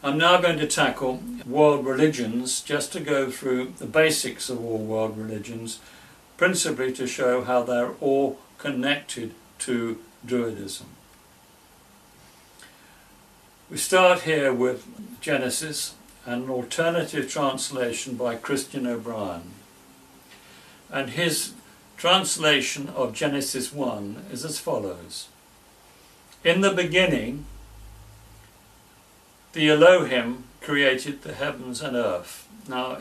I'm now going to tackle world religions, just to go through the basics of all world religions, principally to show how they're all connected to Druidism. We start here with Genesis, an alternative translation by Christian O'Brien. And his translation of Genesis 1 is as follows. In the beginning, the Elohim created the heavens and earth. Now,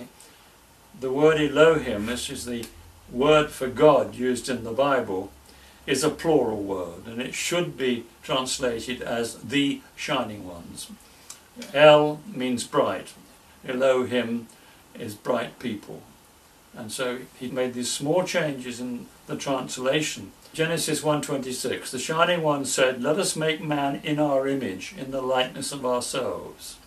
the word Elohim, which is the word for God used in the Bible, is a plural word, and it should be translated as the shining ones. El means bright. Elohim is bright people. And so he made these small changes in the translation. Genesis 1:26, the Shining One said, let us make man in our image, in the likeness of ourselves.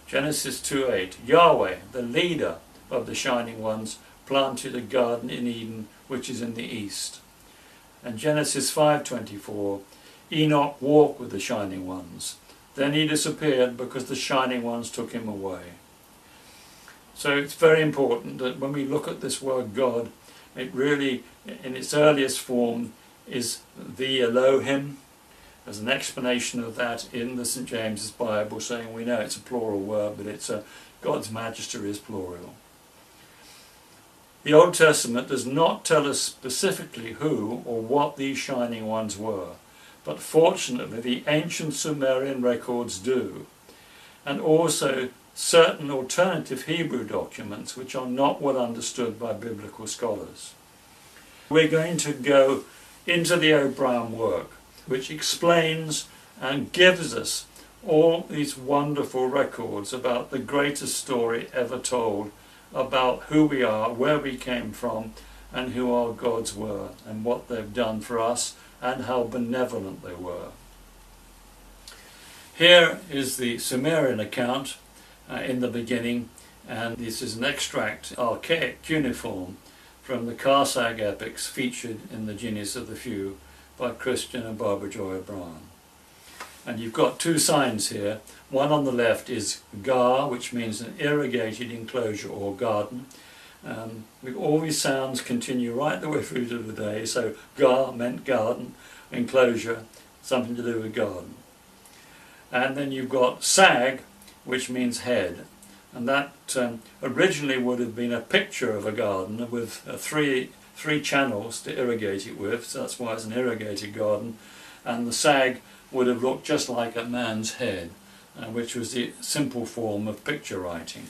Genesis 2:8, Yahweh, the leader of the Shining Ones, planted a garden in Eden, which is in the east. And Genesis 5:24, Enoch walked with the Shining Ones. Then he disappeared because the Shining Ones took him away. So it's very important that when we look at this word God, it really, in its earliest form, is the Elohim. There's an explanation of that in the St. James's Bible, saying we know it's a plural word, but it's God's majesty is plural. The Old Testament does not tell us specifically who or what these shining ones were, but fortunately the ancient Sumerian records do, and also certain alternative Hebrew documents which are not well understood by biblical scholars. We're going to go into the O'Brien work, which explains and gives us all these wonderful records about the greatest story ever told, about who we are, where we came from, and who our gods were, and what they've done for us, and how benevolent they were. Here is the Sumerian account in the beginning, and this is an extract, archaic cuneiform, from the Karsag epics featured in the Genius of the Few by Christian and Barbara Joy O'Brien. And you've got two signs here. One on the left is Gar, which means an irrigated enclosure or garden. All these sounds continue right the way through to today, so Gar meant garden, enclosure, something to do with garden. And then you've got Sag, which means head, and that originally would have been a picture of a garden with three channels to irrigate it with, so that's why it's an irrigated garden, and the Sag would have looked just like a man's head, which was the simple form of picture writing.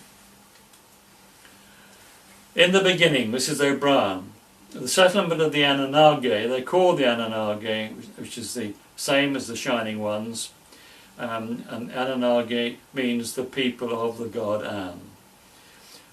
In the beginning, this is O'Brien, the settlement of the Anunnaki, they call the Anunnaki, which is the same as the Shining Ones, and Anunnaki means the people of the god An.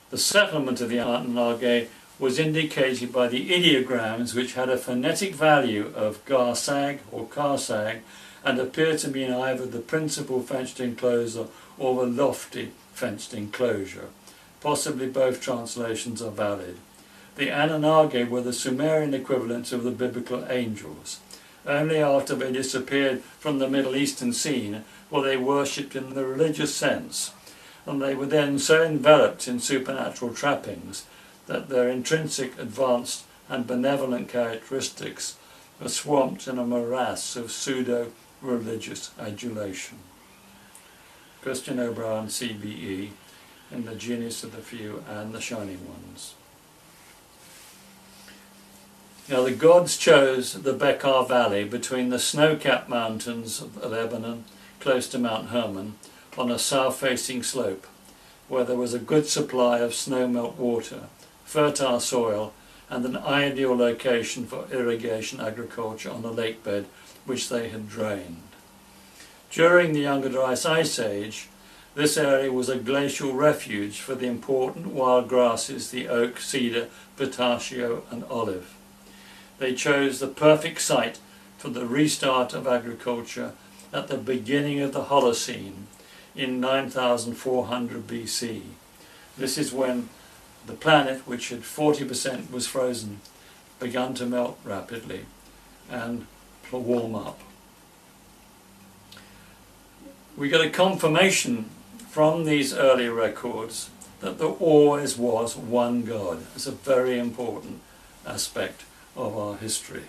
The settlement of the Anunnaki was indicated by the ideograms, which had a phonetic value of Garsag or Karsag, and appear to mean either the principal fenced enclosure or the lofty fenced enclosure. Possibly both translations are valid. The Anunnaki were the Sumerian equivalents of the biblical angels. Only after they disappeared from the Middle Eastern scene were they worshipped in the religious sense, and they were then so enveloped in supernatural trappings that their intrinsic advanced and benevolent characteristics were swamped in a morass of pseudo-religious adulation. Christian O'Brien, CBE, in the Genius of the Few and the Shining Ones. Now the gods chose the Bekaa Valley between the snow-capped mountains of Lebanon, close to Mount Hermon, on a south-facing slope, where there was a good supply of snowmelt water, fertile soil, and an ideal location for irrigation agriculture on a lake bed which they had drained. During the Younger Ice Age, this area was a glacial refuge for the important wild grasses, the oak, cedar, pistachio, and olive. They chose the perfect site for the restart of agriculture at the beginning of the Holocene in 9400 BC. This is when the planet, which had 40% was frozen, began to melt rapidly and warm up. We get a confirmation from these early records that there always was one God. It's a very important aspect of our history.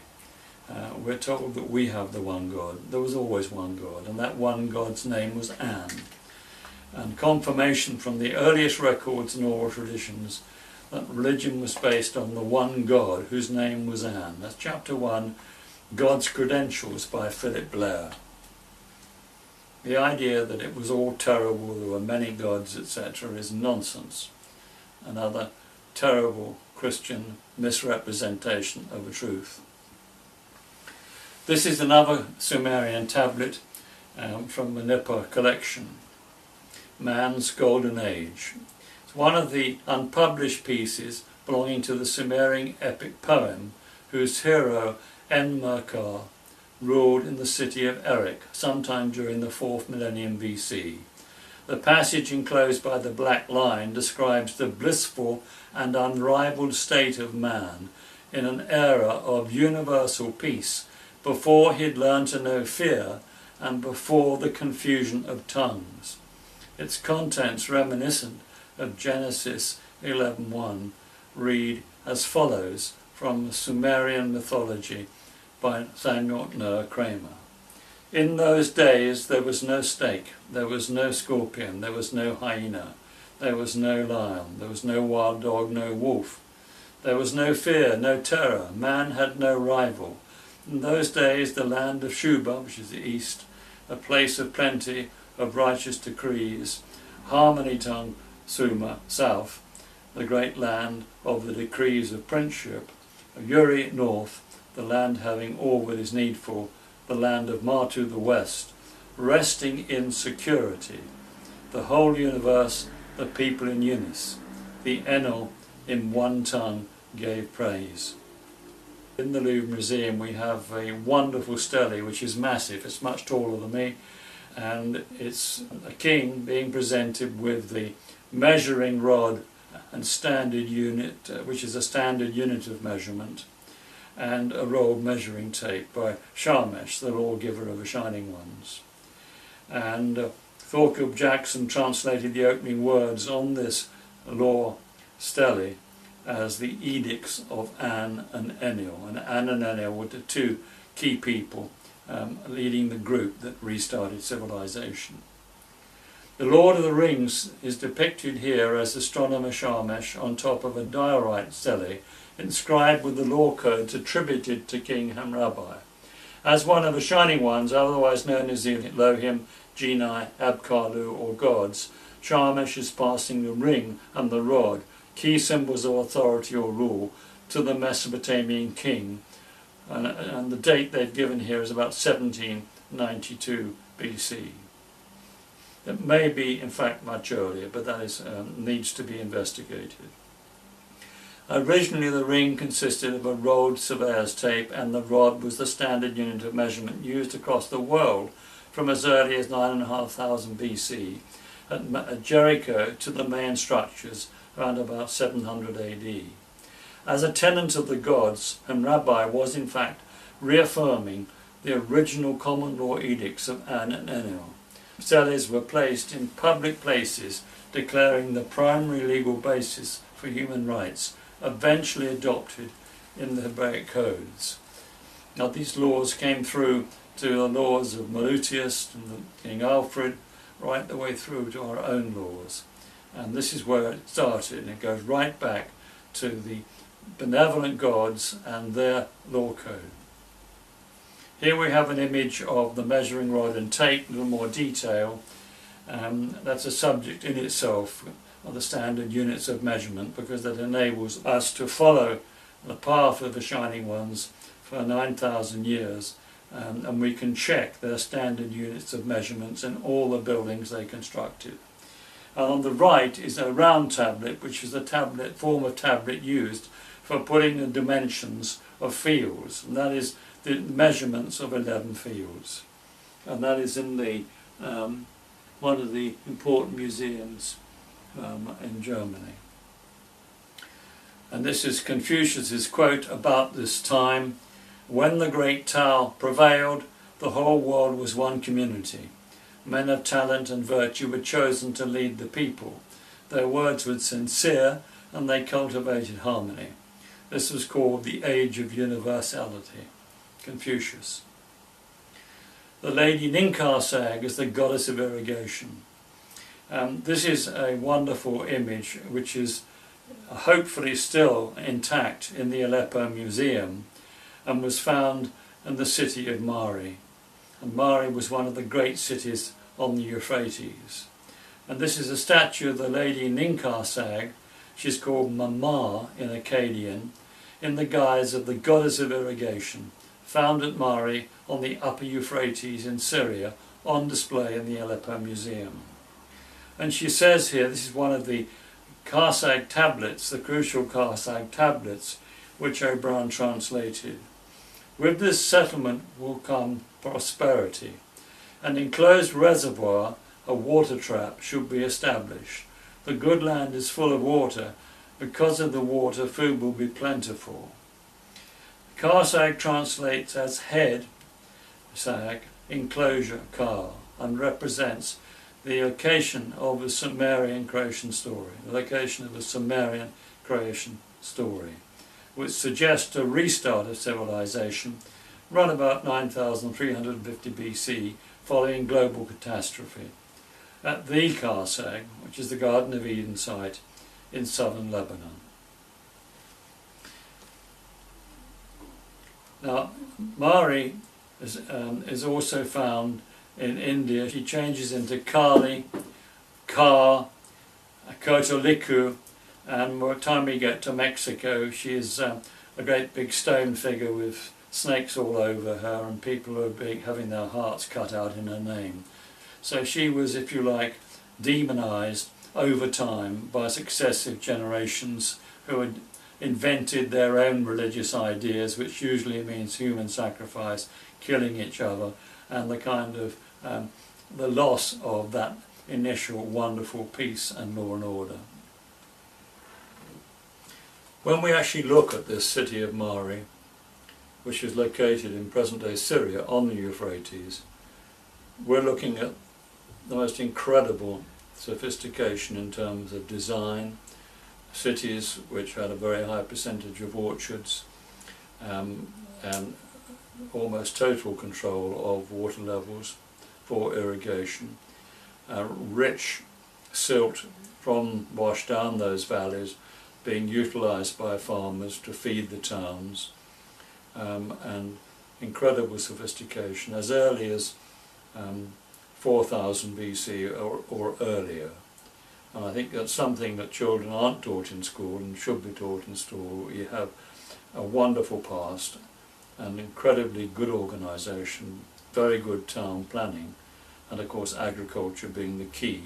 We're told that we have the one God. There was always one God, and that one God's name was An. And confirmation from the earliest records and oral traditions that religion was based on the one God whose name was An. That's chapter 1, God's Credentials by Philip Blair. The idea that it was all terrible, there were many gods, etc. is nonsense. Another terrible Christian misrepresentation of the truth. This is another Sumerian tablet from the Nippur collection, Man's Golden Age. It's one of the unpublished pieces belonging to the Sumerian epic poem whose hero Enmerkar ruled in the city of Erech sometime during the 4th millennium BC. The passage enclosed by the black line describes the blissful and unrivaled state of man in an era of universal peace, before he'd learned to know fear and before the confusion of tongues. Its contents, reminiscent of Genesis 11:1, read as follows from Sumerian mythology by Samuel Noah Kramer. In those days there was no snake, there was no scorpion, there was no hyena, there was no lion, there was no wild dog, no wolf. There was no fear, no terror, man had no rival. In those days the land of Shuba, which is the east, a place of plenty, of righteous decrees, Harmony tongue, Suma, south, the great land of the decrees of princeship, of Uri, north, the land having all that is needful, the land of Martu, the west, resting in security, the whole universe, the people in unis, the Enel in one tongue gave praise. In the Louvre Museum we have a wonderful stele which is massive, it's much taller than me, and it's a king being presented with the measuring rod and standard unit, which is a standard unit of measurement, and a roll of measuring tape by Sharmesh, the lawgiver of the Shining Ones. And Thorkild Jackson translated the opening words on this law stele as the edicts of An and Enlil. And An and Enlil were the two key people leading the group that restarted civilization. The Lord of the Rings is depicted here as astronomer Sharmesh on top of a diorite stele inscribed with the law codes attributed to King Hammurabi. As one of the Shining Ones, otherwise known as the Elohim, Genii, Abkalu or gods, Sharmesh is passing the ring and the rod, key symbols of authority or rule, to the Mesopotamian king. And the date they've given here is about 1792 BC. It may be, in fact, much earlier, but that is, needs to be investigated. Originally the ring consisted of a rolled surveyor's tape, and the rod was the standard unit of measurement used across the world from as early as 9,500 BC at Jericho to the main structures around about 700 AD. As a tenant of the gods, Hammurabi was in fact reaffirming the original common law edicts of An and Enlil. Steles were placed in public places declaring the primary legal basis for human rights, eventually adopted in the Hebraic codes. Now these laws came through to the laws of Melutius and King Alfred, right the way through to our own laws. And this is where it started, and it goes right back to the benevolent gods and their law code. Here we have an image of the measuring rod and tape, a little more detail. That's a subject in itself, of the standard units of measurement, because that enables us to follow the path of the Shining Ones for 9,000 years, and we can check their standard units of measurements in all the buildings they constructed. And on the right is a round tablet, which is the form of tablet used for putting the dimensions of fields, and that is the measurements of 11 fields. And that is in the one of the important museums in Germany. And this is Confucius's quote about this time: "When the great Tao prevailed, the whole world was one community. men of talent and virtue were chosen to lead the people. Their words were sincere and they cultivated harmony. This was called the Age of Universality. Confucius. The lady Ninkar-sag is the goddess of irrigation. This is a wonderful image which is hopefully still intact in the Aleppo Museum and was found in the city of Mari. And Mari was one of the great cities on the Euphrates. And this is a statue of the lady Ninkar-sag. She's called Mama in Akkadian, in the guise of the goddess of irrigation, found at Mari on the upper Euphrates in Syria, on display in the Aleppo Museum. And she says here, this is one of the Karsag tablets, the crucial Karsag tablets, which O'Brien translated. With this settlement will come prosperity. An enclosed reservoir, a water trap, should be established. The good land is full of water. Because of the water, food will be plentiful. Karsag translates as head, sag, enclosure, kar, and represents the location of a Sumerian creation story, the location of a Sumerian creation story, which suggests a restart of civilization around about 9,350 BC, following global catastrophe, at the Karsag, which is the Garden of Eden site in southern Lebanon. Now, Mari is also found in India. She changes into Kali, Ka, Kotoliku, and by the time we get to Mexico, she is a great big stone figure with snakes all over her, and people are having their hearts cut out in her name. So she was, if you like, demonized over time by successive generations who had invented their own religious ideas, which usually means human sacrifice, killing each other, and the kind of the loss of that initial wonderful peace and law and order. When we actually look at this city of Mari, which is located in present-day Syria on the Euphrates, we're looking at the most incredible sophistication in terms of design, cities which had a very high percentage of orchards, and almost total control of water levels for irrigation, rich silt from washed down those valleys being utilised by farmers to feed the towns, and incredible sophistication as early as 4000 BC or earlier. And I think that's something that children aren't taught in school and should be taught in school. You have a wonderful past, an incredibly good organisation, very good town planning, and of course agriculture being the key.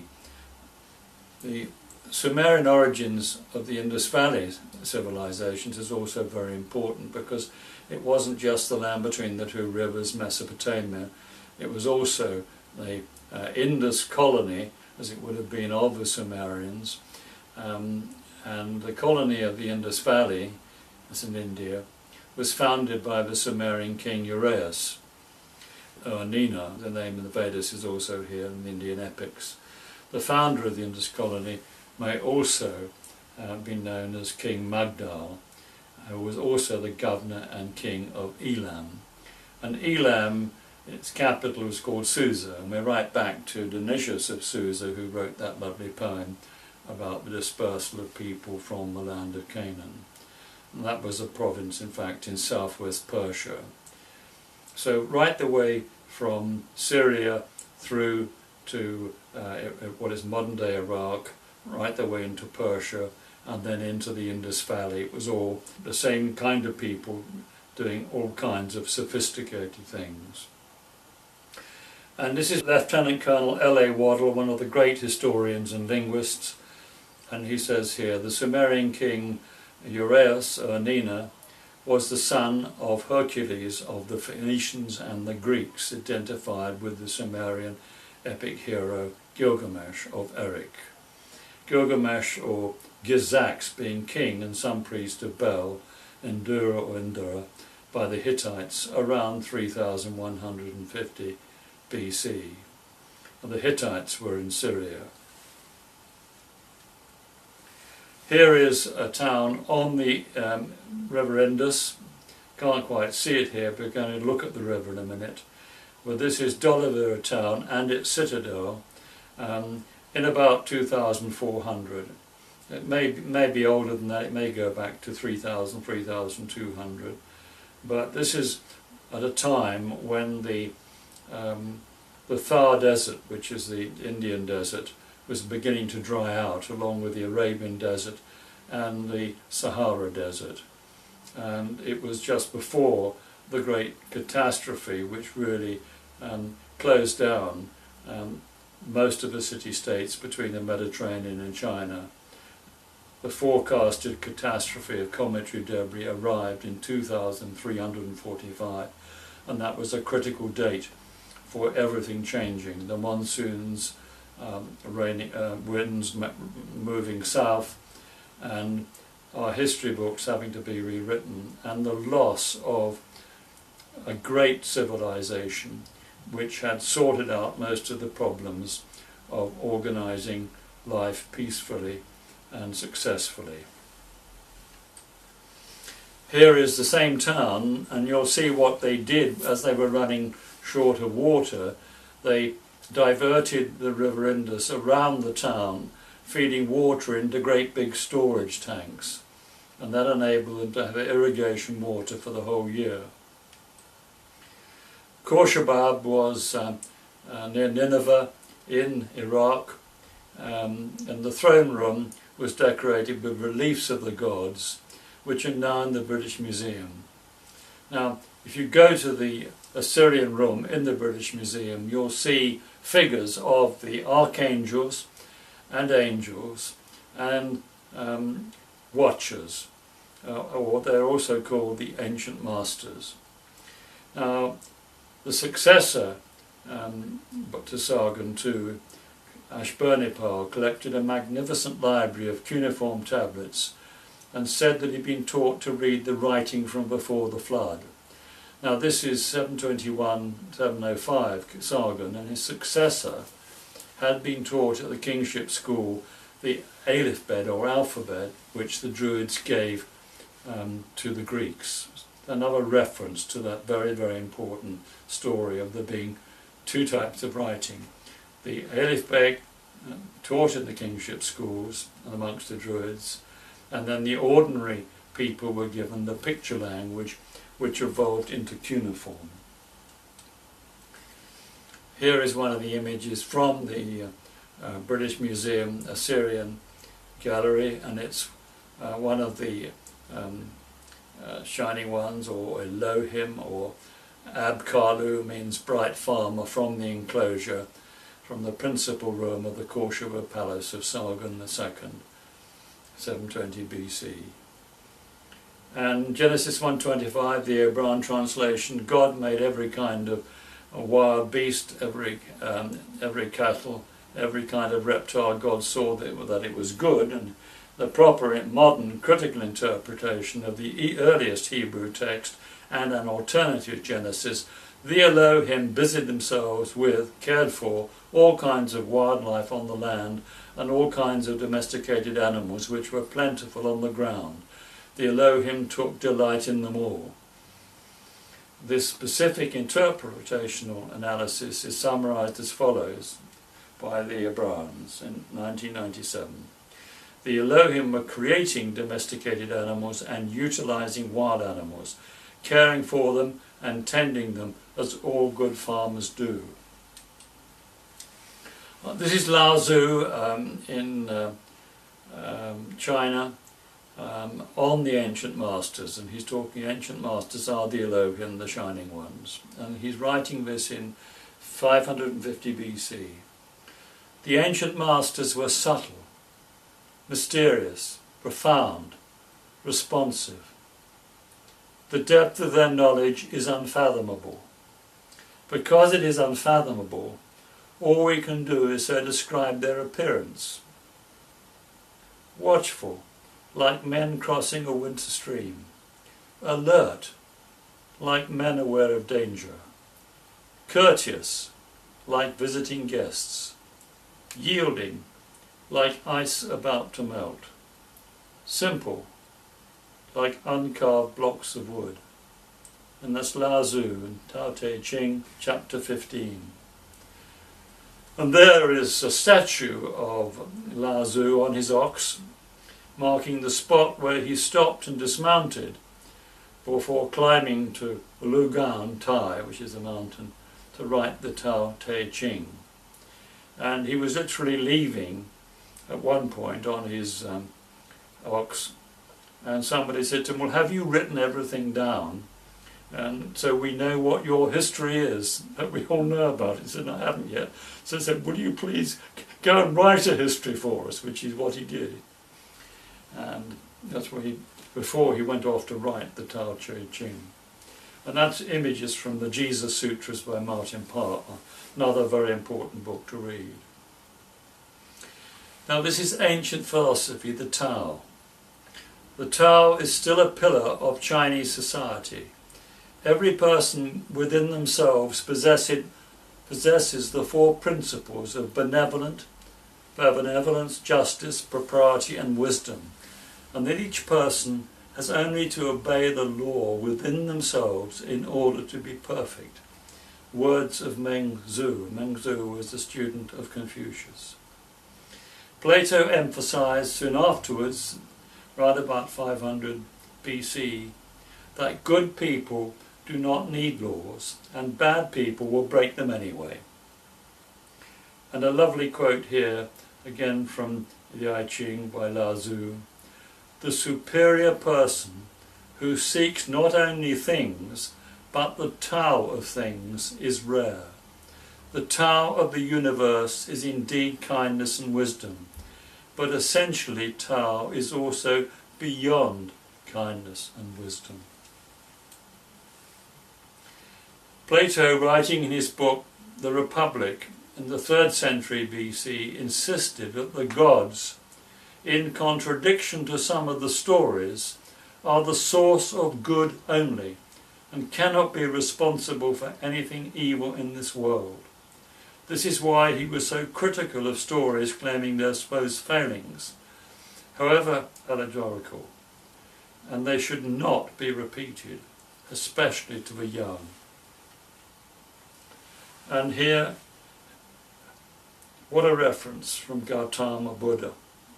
The Sumerian origins of the Indus Valley civilizations is also very important, because it wasn't just the land between the two rivers, Mesopotamia. It was also the Indus colony, as it would have been, of the Sumerians, and the colony of the Indus Valley, as in India, was founded by the Sumerian king Uraeus. Nina, the name in the Vedas, is also here in the Indian epics. The founder of the Indus colony may also be known as King Magdal, who was also the governor and king of Elam. And Elam, its capital, was called Susa, and we're right back to Dionysius of Susa, who wrote that lovely poem about the dispersal of people from the land of Canaan. And that was a province, in fact, in southwest Persia. So right the way from Syria through to what is modern-day Iraq, right the way into Persia, and then into the Indus Valley, it was all the same kind of people doing all kinds of sophisticated things. And this is Lieutenant Colonel L.A. Waddell, one of the great historians and linguists, and he says here, the Sumerian king Uraeus, or Nina, was the son of Hercules of the Phoenicians and the Greeks, identified with the Sumerian epic hero Gilgamesh of Erech. Gilgamesh, or Gizax, being king and some priest of Bel, Endura or Indura, by the Hittites around 3150 BC. the Hittites were in Syria. Here is a town on the River Indus. Can't quite see it here, but we're going to look at the river in a minute. Well, this is Dolavira town and its citadel in about 2400. It may be older than that, it may go back to 3000, 3200. But this is at a time when the Thar Desert, which is the Indian desert, was beginning to dry out, along with the Arabian desert and the Sahara desert. And it was just before the great catastrophe which really closed down most of the city-states between the Mediterranean and China. The forecasted catastrophe of cometary debris arrived in 2345, and that was a critical date for everything changing. The monsoons, winds moving south, and our history books having to be rewritten, and the loss of a great civilization which had sorted out most of the problems of organizing life peacefully and successfully. Here is the same town, and you'll see what they did as they were running short of water. They diverted the River Indus around the town, feeding water into great big storage tanks, and that enabled them to have irrigation water for the whole year. Khorshabad was near Nineveh in Iraq, and the throne room was decorated with reliefs of the gods, which are now in the British Museum. Now, if you go to the Assyrian room in the British Museum, you'll see figures of the archangels and angels and watchers, or they're also called the ancient masters. Now, the successor to Sargon II, Ashburnipal, collected a magnificent library of cuneiform tablets and said that he'd been taught to read the writing from before the flood. Now this is 721-705 Sargon, and his successor had been taught at the kingship school the Aleph-bed or alphabet which the Druids gave to the Greeks. Another reference to that very, very important story of there being two types of writing. The Aleph-bed taught in the kingship schools and amongst the Druids, and then the ordinary people were given the picture language which evolved into cuneiform. Here is one of the images from the British Museum Assyrian Gallery, and it's one of the shining ones, or Elohim, or Abkalu means bright farmer, from the enclosure, from the principal room of the Khorshabad Palace of Sargon II, 720 BC. And Genesis 1:25, the Hebron translation, God made every kind of wild beast, every cattle, every kind of reptile. God saw that it was good. And the proper modern critical interpretation of the earliest Hebrew text and an alternative Genesis, the Elohim busied themselves with, cared for, all kinds of wildlife on the land and all kinds of domesticated animals which were plentiful on the ground. The Elohim took delight in them all. This specific interpretational analysis is summarized as follows by the Hebraians in 1997. The Elohim were creating domesticated animals and utilizing wild animals, caring for them and tending them as all good farmers do. This is Lao Tzu in China on the ancient masters, and he's talking ancient masters are the Elohim, the shining ones, and he's writing this in 550 BC. The ancient masters were subtle, mysterious, profound, responsive. The depth of their knowledge is unfathomable. Because it is unfathomable, all we can do is so describe their appearance. Watchful, like men crossing a winter stream. Alert, like men aware of danger. Courteous, like visiting guests, yielding, like ice about to melt, simple, like uncarved blocks of wood. And that's Lao Tzu in Tao Te Ching, chapter 15. And there is a statue of Lao Tzu on his ox, marking the spot where he stopped and dismounted before climbing to Lugan Tai, which is a mountain, to write the Tao Te Ching. And he was literally leaving at one point on his ox, and somebody said to him, "Well, have you written everything down? And so we know what your history is, that we all know about it." He said, "I haven't yet." So he said, "Will you please go and write a history for us?" Which is what he did. And that's what before he went off to write the Tao Te Ching. And that's images from the Jesus Sutras by Martin Parr, another very important book to read. Now this is ancient philosophy, the Tao. The Tao is still a pillar of Chinese society. Every person within themselves possesses the four principles of benevolence, justice, propriety and wisdom, and that each person has only to obey the law within themselves in order to be perfect. Words of Meng Zhu. Meng Zhu was a student of Confucius. Plato emphasized soon afterwards, right about 500 BC, that good people do not need laws and bad people will break them anyway. And a lovely quote here, again from the I Ching by Lao Tzu: "The superior person who seeks not only things but the Tao of things is rare. The Tao of the universe is indeed kindness and wisdom, but essentially Tao is also beyond kindness and wisdom." Plato, writing in his book The Republic in the 3rd century BC, insisted that the gods, in contradiction to some of the stories, are the source of good only and cannot be responsible for anything evil in this world. This is why he was so critical of stories claiming their supposed failings, however allegorical, and they should not be repeated, especially to the young. And here, what a reference from Gautama Buddha,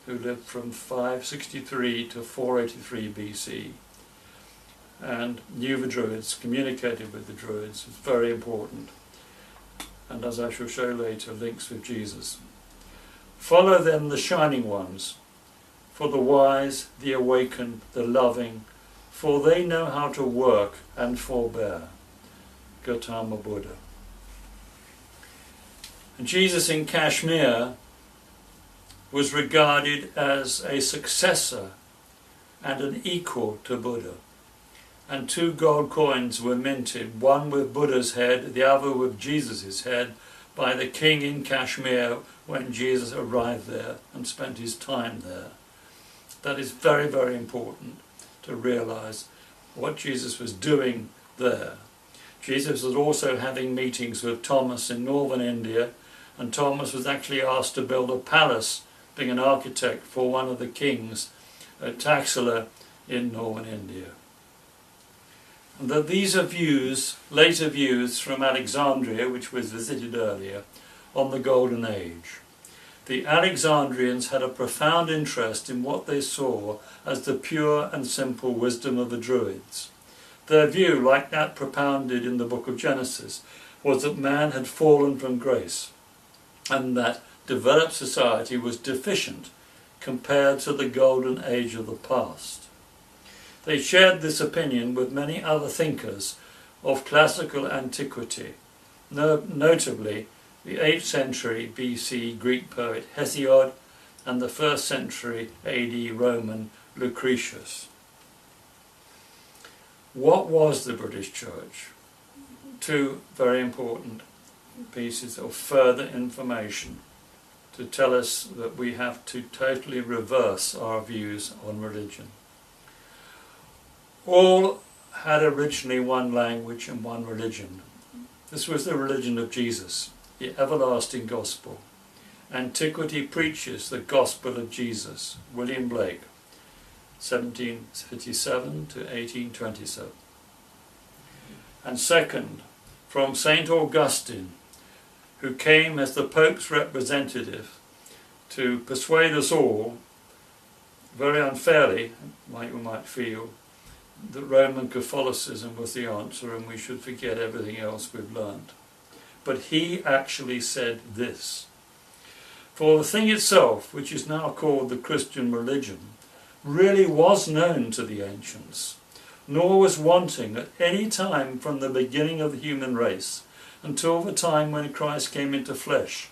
who lived from 563 to 483 BC, and knew the Druids, communicated with the Druids. It's very important. And as I shall show later, links with Jesus. "Follow then the shining ones, for the wise, the awakened, the loving, for they know how to work and forbear." Gautama Buddha. And Jesus in Kashmir was regarded as a successor and an equal to Buddha. And 2 gold coins were minted, one with Buddha's head, the other with Jesus' head, by the king in Kashmir when Jesus arrived there and spent his time there. That is very, very important to realize what Jesus was doing there. Jesus was also having meetings with Thomas in northern India, and Thomas was actually asked to build a palace, being an architect for one of the kings at Taxila in northern India. And that these are views, later views from Alexandria, which was visited earlier, on the Golden Age. The Alexandrians had a profound interest in what they saw as the pure and simple wisdom of the Druids. Their view, like that propounded in the book of Genesis, was that man had fallen from grace, and that developed society was deficient compared to the golden age of the past. They shared this opinion with many other thinkers of classical antiquity, notably the 8th century BC Greek poet Hesiod and the 1st century AD Roman Lucretius. What was the British Church? 2 very important pieces of further information to tell us that we have to totally reverse our views on religion. All had originally one language and one religion. This was the religion of Jesus. the everlasting gospel. Antiquity preaches the gospel of Jesus. William Blake, 1757 to 1827. And second, from St. Augustine, who came as the Pope's representative to persuade us all, very unfairly, you might feel, that Roman Catholicism was the answer and we should forget everything else we've learned. But he actually said this: "For the thing itself, which is now called the Christian religion, really was known to the ancients, nor was wanting at any time from the beginning of the human race until the time when Christ came into flesh,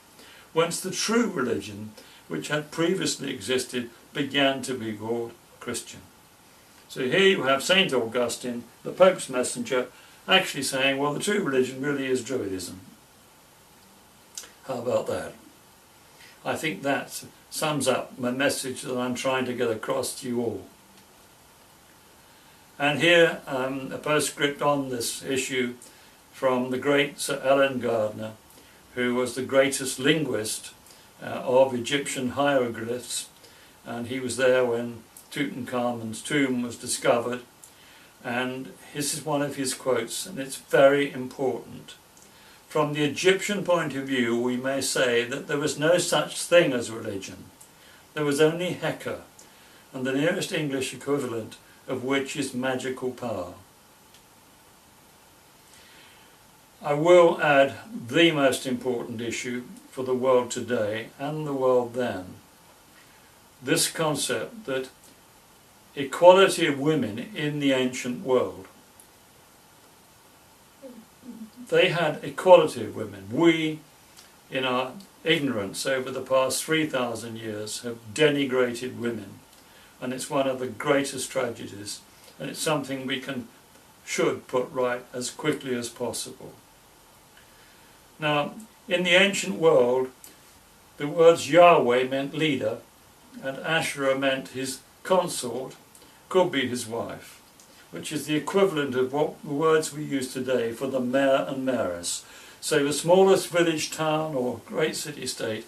whence the true religion, which had previously existed, began to be called Christian." So here you have St. Augustine, the Pope's messenger, actually saying, well, the true religion really is Druidism. How about that? I think that sums up my message that I'm trying to get across to you all. And here a postscript on this issue from the great Sir Alan Gardner, who was the greatest linguist of Egyptian hieroglyphs, and he was there when Tutankhamun's tomb was discovered, and this is one of his quotes, and it's very important. "From the Egyptian point of view, we may say that there was no such thing as religion. There was only Heka, and the nearest English equivalent of which is magical power." I will add the most important issue for the world today and the world then. This concept that equality of women in the ancient world. They had equality of women. We, in our ignorance over the past 3,000 years, have denigrated women. And it's one of the greatest tragedies. And it's something we should put right as quickly as possible. Now, in the ancient world, the words Yahweh meant leader, and Asherah meant his consort, could be his wife, which is the equivalent of what the words we use today for the mayor and mayoress. So the smallest village, town or great city-state,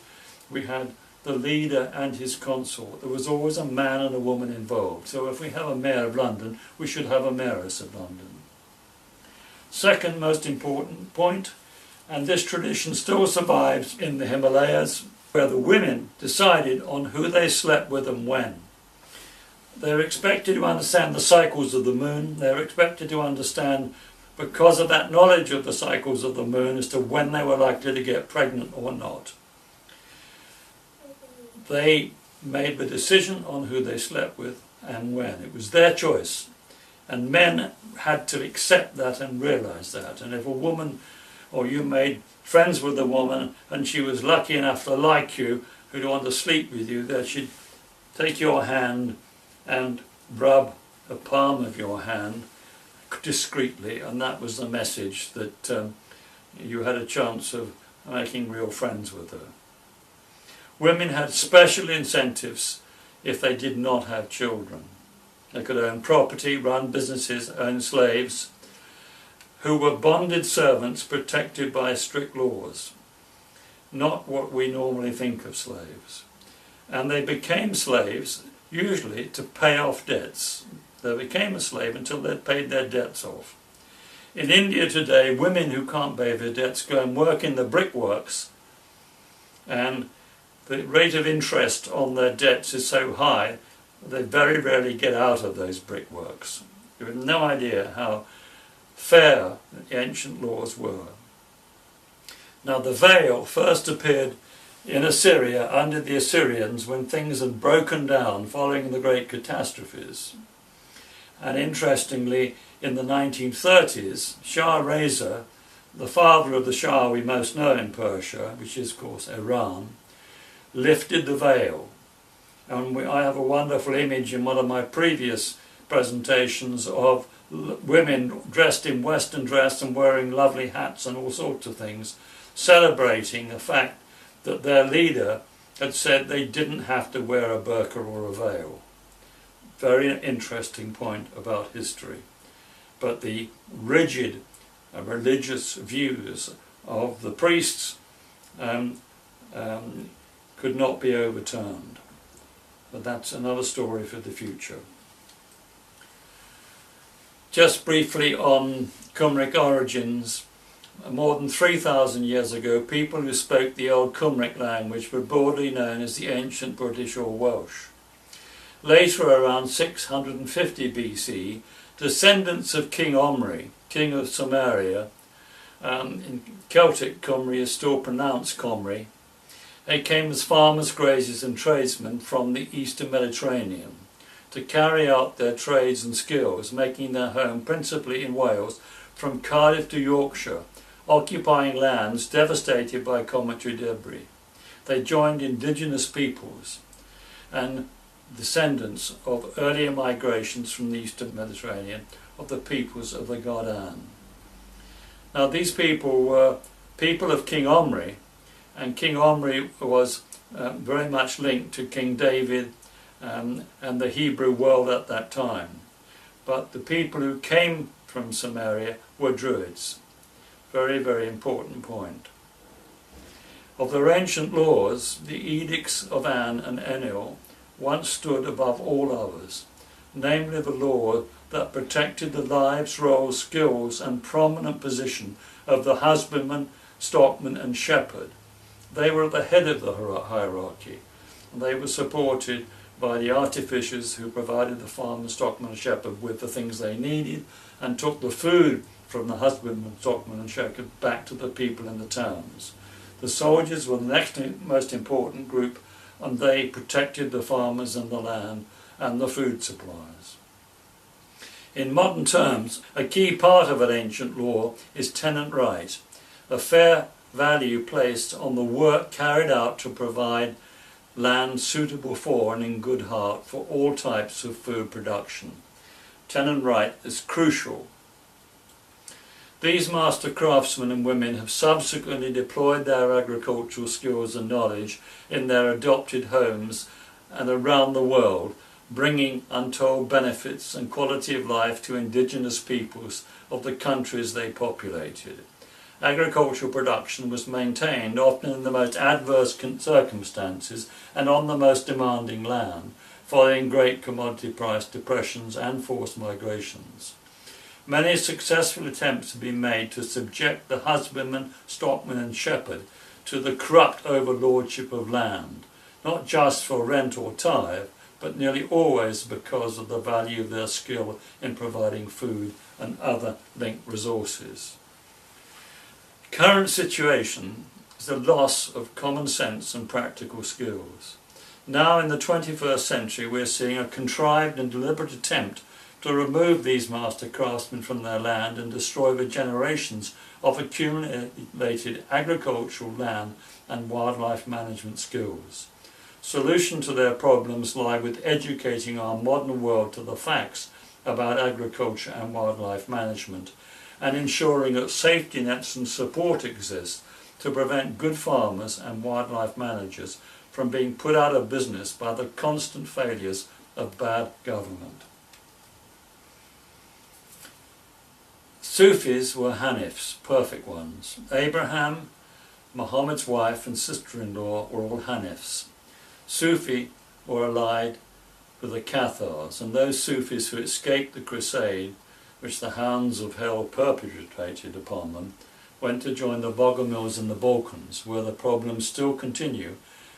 we had the leader and his consort. There was always a man and a woman involved. So if we have a mayor of London, we should have a mayoress of London. Second most important point, and this tradition still survives in the Himalayas, where the women decided on who they slept with and when. They're expected to understand the cycles of the moon. They're expected to understand, because of that knowledge of the cycles of the moon, as to when they were likely to get pregnant or not. They made the decision on who they slept with and when. It was their choice. And men had to accept that and realize that. And if a woman, or you made friends with a woman and she was lucky enough to like you, who'd want to sleep with you, that she'd take your hand and rub the palm of your hand discreetly, and that was the message that you had a chance of making real friends with her. Women had special incentives if they did not have children. They could own property, run businesses, own slaves, who were bonded servants protected by strict laws, not what we normally think of slaves. And they became slaves usually to pay off debts. They became a slave until they'd paid their debts off. In India today, women who can't pay their debts go and work in the brickworks, and the rate of interest on their debts is so high they very rarely get out of those brickworks. You have no idea how fair the ancient laws were. Now the veil first appeared in Assyria under the Assyrians when things had broken down following the great catastrophes. And interestingly, in the 1930s, Shah Reza, the father of the Shah we most know in Persia, which is of course Iran, lifted the veil. And I have a wonderful image in one of my previous presentations of women dressed in Western dress and wearing lovely hats and all sorts of things, celebrating the fact that their leader had said they didn't have to wear a burqa or a veil. Very interesting point about history. But the rigid religious views of the priests could not be overturned. But that's another story for the future. Just briefly on Cymric origins, more than 3,000 years ago, people who spoke the old Cymric language were broadly known as the ancient British or Welsh. Later, around 650 BC, descendants of King Omri, king of Samaria, in Celtic Cymru is still pronounced Comri, they came as farmers, graziers and tradesmen from the eastern Mediterranean to carry out their trades and skills, making their home principally in Wales from Cardiff to Yorkshire, occupying lands devastated by cometary debris. They joined indigenous peoples and descendants of earlier migrations from the eastern Mediterranean of the peoples of the god An. Now these people were people of King Omri, and King Omri was very much linked to King David and the Hebrew world at that time. But the people who came from Samaria were Druids. Very, very important point. Of their ancient laws, the edicts of An and Enlil once stood above all others, namely the law that protected the lives, roles, skills and prominent position of the husbandman, stockman and shepherd. They were at the head of the hierarchy, and they were supported by the artificers who provided the farmer, stockman and shepherd with the things they needed and took the food from the husbandman, stockman and shepherd back to the people in the towns. The soldiers were the next most important group, and they protected the farmers and the land and the food supplies. In modern terms, a key part of an ancient law is tenant right, a fair value placed on the work carried out to provide land suitable for and in good heart for all types of food production. Tenant right is crucial. These master craftsmen and women have subsequently deployed their agricultural skills and knowledge in their adopted homes and around the world, bringing untold benefits and quality of life to indigenous peoples of the countries they populated. Agricultural production was maintained often in the most adverse circumstances and on the most demanding land, following great commodity price depressions and forced migrations. Many successful attempts have been made to subject the husbandman, stockman and shepherd to the corrupt overlordship of land, not just for rent or tithe, but nearly always because of the value of their skill in providing food and other linked resources. The current situation is the loss of common sense and practical skills. Now in the 21st century we're seeing a contrived and deliberate attempt to remove these master craftsmen from their land and destroy the generations of accumulated agricultural land and wildlife management skills. Solution to their problems lie with educating our modern world to the facts about agriculture and wildlife management, and ensuring that safety nets and support exist to prevent good farmers and wildlife managers from being put out of business by the constant failures of bad government. Sufis were Hanifs, perfect ones. Abraham, Muhammad's wife and sister-in-law were all Hanifs. Sufi were allied with the Cathars, and those Sufis who escaped the crusade which the hounds of hell perpetrated upon them went to join the Bogomils in the Balkans, where the problems still continue,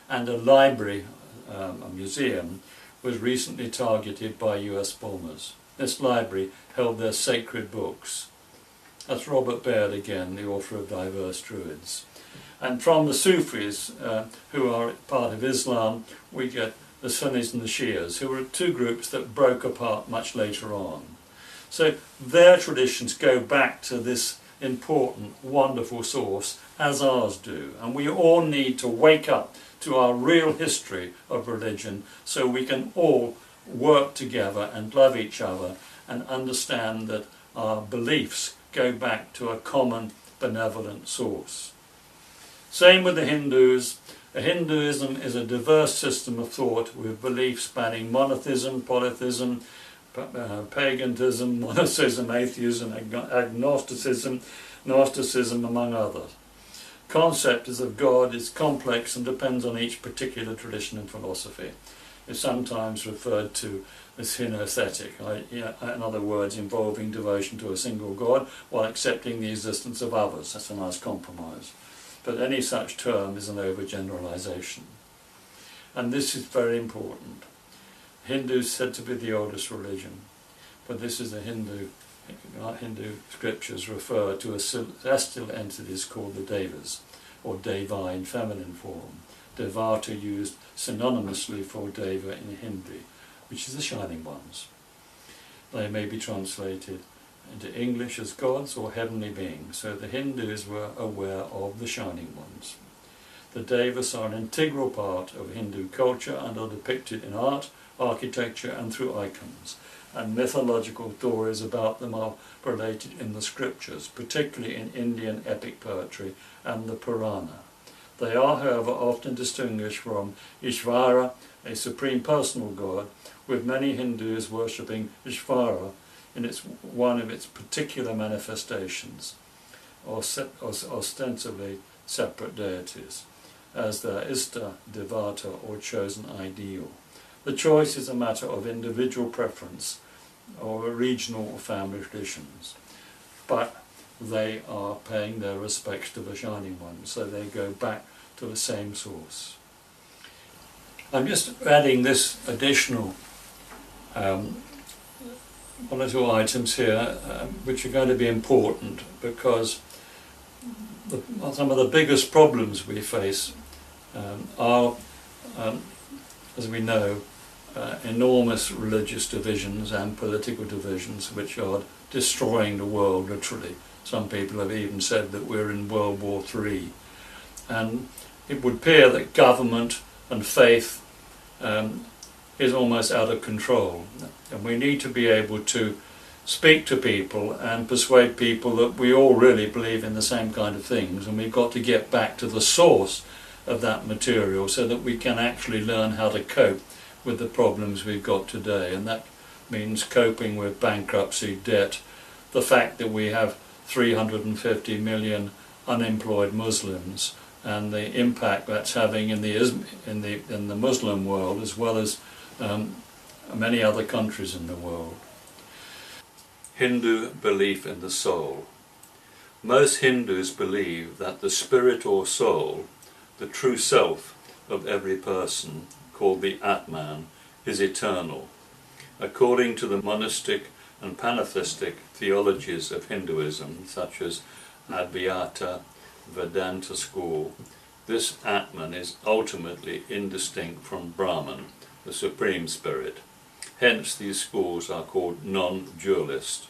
and a library, a museum, was recently targeted by US bombers. This library held their sacred books. That's Robert Baird again, the author of Diverse Druids. And from the Sufis, who are part of Islam, we get the Sunnis and the Shias, who were two groups that broke apart much later on. So their traditions go back to this important, wonderful source, as ours do. And we all need to wake up to our real history of religion so we can all work together and love each other and understand that our beliefs go back to a common benevolent source. Same with the Hindus. Hinduism is a diverse system of thought with beliefs spanning monotheism, polytheism, paganism, monotheism, atheism, agnosticism, Gnosticism, among others. concept of God is complex and depends on each particular tradition and philosophy. It's sometimes referred to as henothetic, in other words, involving devotion to a single God while accepting the existence of others. That's a nice compromise. But any such term is an overgeneralization. And this is very important. Hindu is said to be the oldest religion, but this is a Hindu scriptures refer to a celestial entities called the Devas, or Deva in feminine form. Devata used synonymously for Deva in Hindi, which is the shining ones. They may be translated into English as gods or heavenly beings, so the Hindus were aware of the shining ones. The Devas are an integral part of Hindu culture and are depicted in art, architecture and through icons, and mythological stories about them are related in the scriptures, particularly in Indian epic poetry and the Purana. They are, however, often distinguished from Ishvara, a supreme personal god, with many Hindus worshipping Ishvara in one of its particular manifestations, or ostensibly separate deities, as their Ishta, Devata, or chosen ideal. The choice is a matter of individual preference or regional or family traditions, but they are paying their respects to the Shining One, so they go back to the same source. I'm just adding this additional one or two items here which are going to be important, because some of the biggest problems we face are, as we know, enormous religious divisions and political divisions which are destroying the world, literally. Some people have even said that we're in World War III. And it would appear that government and faith is almost out of control. And we need to be able to speak to people and persuade people that we all really believe in the same kind of things, and we've got to get back to the source of that material so that we can actually learn how to cope with the problems we've got today. And that means coping with bankruptcy, debt, the fact that we have 350 million unemployed Muslims, and the impact that's having in the Muslim world as well as many other countries in the world. Hindu belief in the soul. Most Hindus believe that the spirit or soul, the true self of every person, called the Atman, is eternal. According to the monistic and pantheistic theologies of Hinduism, such as Advaita Vedanta school, this Atman is ultimately indistinct from Brahman, the Supreme Spirit. Hence these schools are called non-dualist.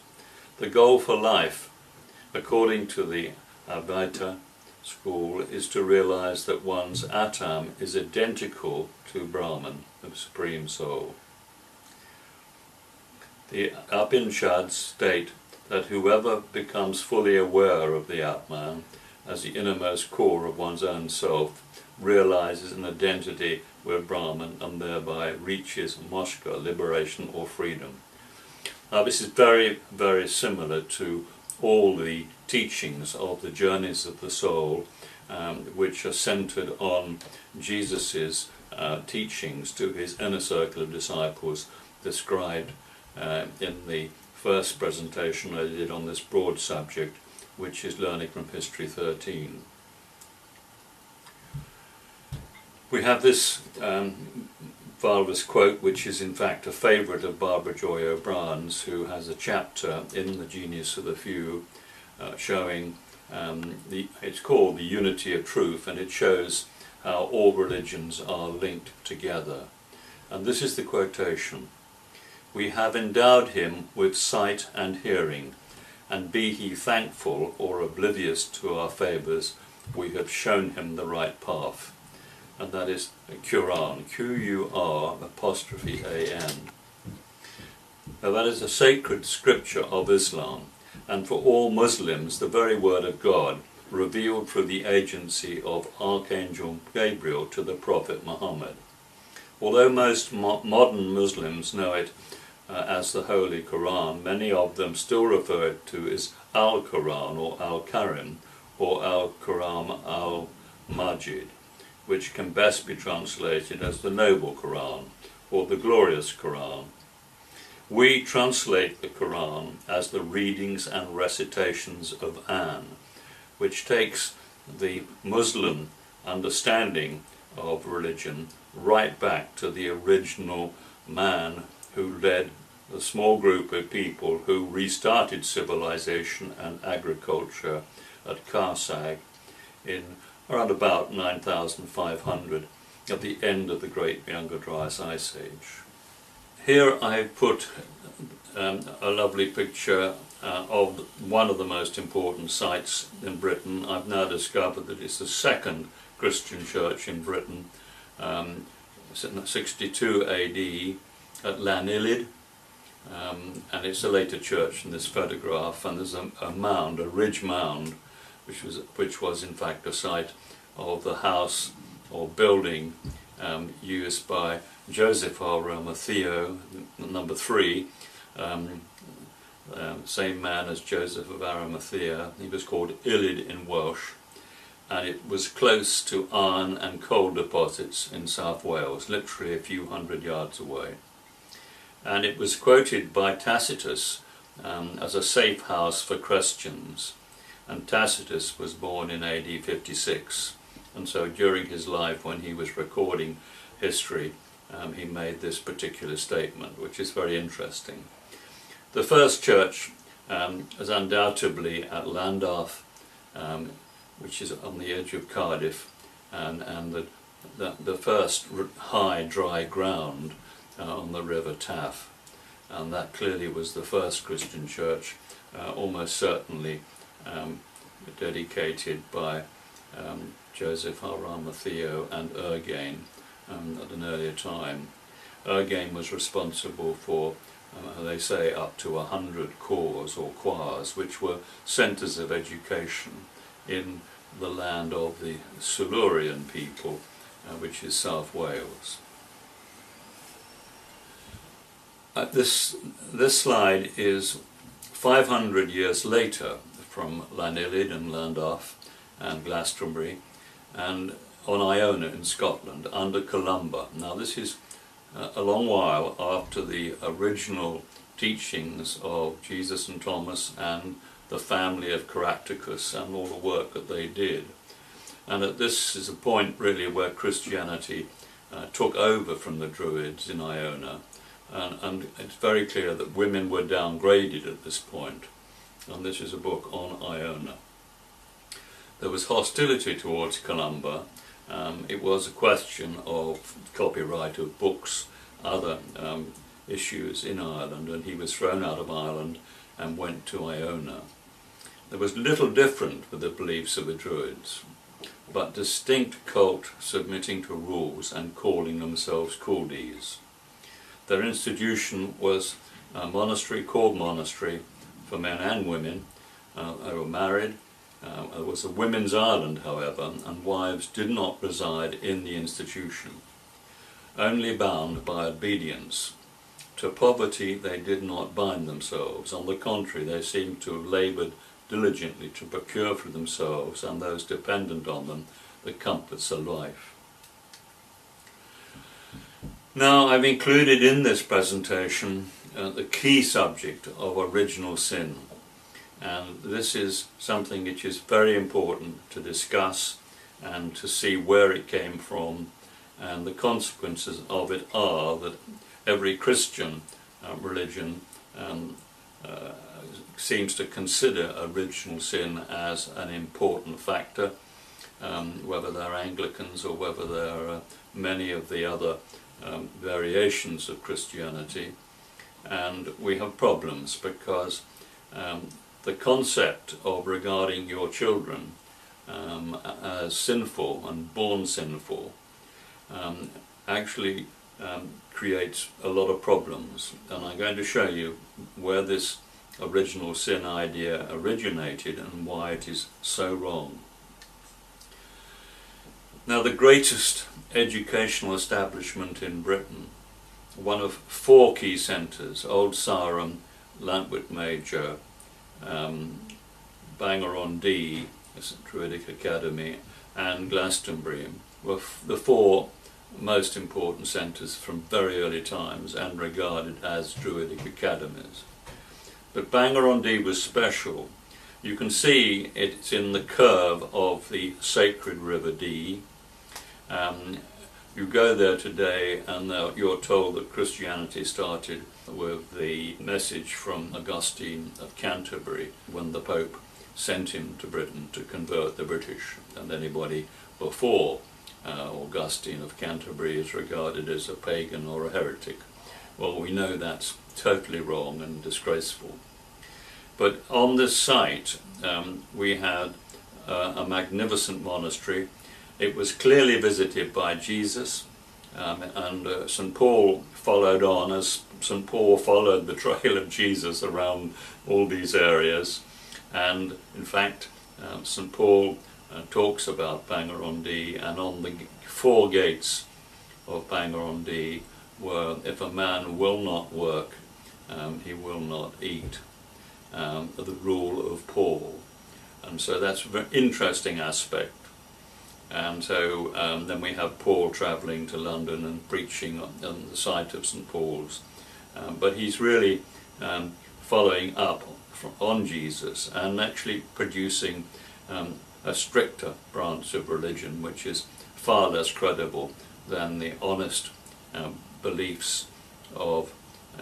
The goal for life, according to the Advaita school, is to realize that one's Atman is identical to Brahman, the Supreme Soul. The Upanishads state that whoever becomes fully aware of the Atman as the innermost core of one's own self realizes an identity with Brahman and thereby reaches moksha, liberation or freedom. Now this is very, very similar to all the teachings of the journeys of the soul, which are centered on Jesus's teachings to his inner circle of disciples, described in the first presentation I did on this broad subject, which is Learning from History 13. We have this marvellous quote, which is in fact a favourite of Barbara Joy O'Brien's, who has a chapter in The Genius of the Few showing, it's called The Unity of Truth, and it shows how all religions are linked together. And this is the quotation: "We have endowed him with sight and hearing, and be he thankful or oblivious to our favours, we have shown him the right path." And that is Quran, Q-U-R''A-N. Now that is a sacred scripture of Islam, and for all Muslims the very word of God, revealed through the agency of Archangel Gabriel to the Prophet Muhammad. Although most modern Muslims know it as the Holy Quran, many of them still refer it to as Al-Quran or Al-Karim, or Al-Quran al-Majid, which can best be translated as the Noble Quran or the Glorious Quran. We translate the Quran as the readings and recitations of An, which takes the Muslim understanding of religion right back to the original man who led the small group of people who restarted civilization and agriculture at Karsag in around about 9,500 at the end of the Great Younger Dryas Ice Age. Here I put a lovely picture of one of the most important sites in Britain. I've now discovered that it's the second Christian church in Britain, 62 AD at Llanillid, and it's a later church in this photograph, and there's a mound, a ridge mound, which was in fact a site of the house or building used by Joseph of Arimathea, number 3, same man as Joseph of Arimathea. He was called Illid in Welsh, and it was close to iron and coal deposits in South Wales, literally a few hundred yards away. And it was quoted by Tacitus as a safe house for Christians. And Tacitus was born in AD 56, and so during his life, when he was recording history, he made this particular statement, which is very interesting. The first church is undoubtedly at Llandaff, which is on the edge of Cardiff, and the first high dry ground on the River Taff, and that clearly was the first Christian church, almost certainly dedicated by Joseph of Arimathea and Urgain at an earlier time. Urgain was responsible for, they say, up to 100 corps or choirs, which were centres of education in the land of the Silurian people, which is South Wales. This slide is 500 years later from Llanillid and Llandaff and Glastonbury, and on Iona in Scotland under Columba. Now this is a long while after the original teachings of Jesus and Thomas and the family of Caractacus and all the work that they did. And this is a point really where Christianity took over from the Druids in Iona, and it's very clear that women were downgraded at this point. And this is a book on Iona. There was hostility towards Columba. It was a question of copyright of books, other issues in Ireland, and he was thrown out of Ireland and went to Iona. There was little different with the beliefs of the Druids, but distinct cult submitting to rules and calling themselves Culdees. Their institution was a monastery called monastery for men and women. They were married. There was a women's island, however, and wives did not reside in the institution, only bound by obedience. To poverty they did not bind themselves. On the contrary, they seemed to have laboured diligently to procure for themselves and those dependent on them the comforts of life. Now, I've included in this presentation the key subject of original sin, and this is something which is very important to discuss and to see where it came from, and the consequences of it are that every Christian religion seems to consider original sin as an important factor, whether they're Anglicans or whether they're many of the other variations of Christianity. And we have problems because the concept of regarding your children as sinful and born sinful actually creates a lot of problems, and I'm going to show you where this original sin idea originated and why it is so wrong. Now, the greatest educational establishment in Britain, one of 4 key centres, Old Sarum, Llantwit Major, Bangor-on-Dee Druidic Academy, and Glastonbury were the four most important centres from very early times and regarded as Druidic academies. But Bangor-on-Dee was special. You can see it's in the curve of the sacred River Dee. You go there today and you're told that Christianity started with the message from Augustine of Canterbury when the Pope sent him to Britain to convert the British, and anybody before Augustine of Canterbury is regarded as a pagan or a heretic. Well, we know that's totally wrong and disgraceful. But on this site we had a magnificent monastery. It was clearly visited by Jesus, and St. Paul followed on, as St. Paul followed the trail of Jesus around all these areas. And in fact, St. Paul talks about Bangor-on-Dee, and on the four gates of Bangor-on-Dee were, if a man will not work, he will not eat. The rule of Paul. And so that's a very interesting aspect. And so then we have Paul travelling to London and preaching on the site of St. Paul's. But he's really following up on Jesus and actually producing a stricter branch of religion, which is far less credible than the honest beliefs of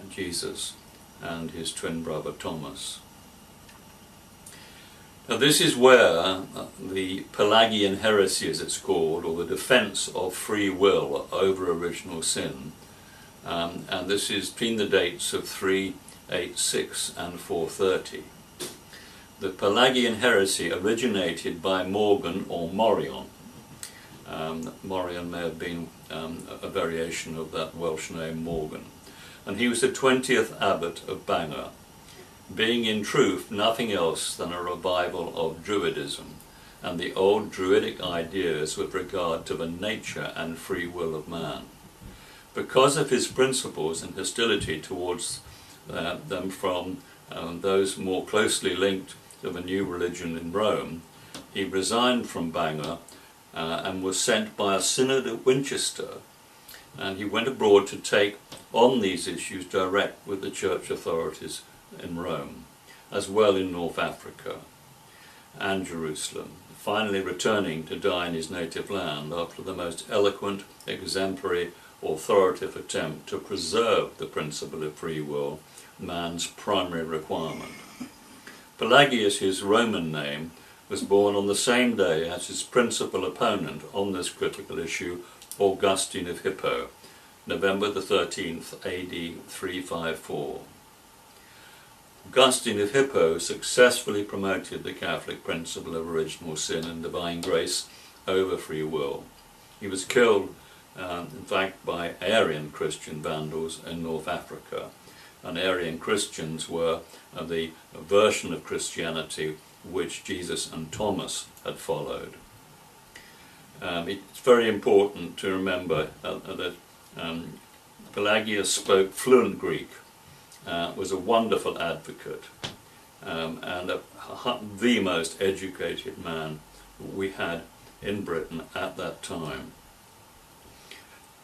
Jesus and his twin brother Thomas. Now this is where the Pelagian heresy, as it's called, or the defence of free will over original sin, and this is between the dates of 386 and 430. The Pelagian heresy originated by Morgan or Morion. Morion may have been a variation of that Welsh name Morgan. And he was the 20th abbot of Bangor, being in truth nothing else than a revival of Druidism and the old Druidic ideas with regard to the nature and free will of man. Because of his principles and hostility towards them from those more closely linked to the new religion in Rome, he resigned from Bangor and was sent by a synod at Winchester, and he went abroad to take on these issues direct with the church authorities in Rome, as well in North Africa and Jerusalem, finally returning to die in his native land after the most eloquent, exemplary, authoritative attempt to preserve the principle of free will, man's primary requirement. Pelagius, his Roman name, was born on the same day as his principal opponent on this critical issue, Augustine of Hippo, November the 13th, AD 354. Augustine of Hippo successfully promoted the Catholic principle of original sin and divine grace over free will. He was killed, in fact, by Arian Christian vandals in North Africa. And Arian Christians were the version of Christianity which Jesus and Thomas had followed. It's very important to remember that Pelagius spoke fluent Greek, was a wonderful advocate, and the most educated man we had in Britain at that time.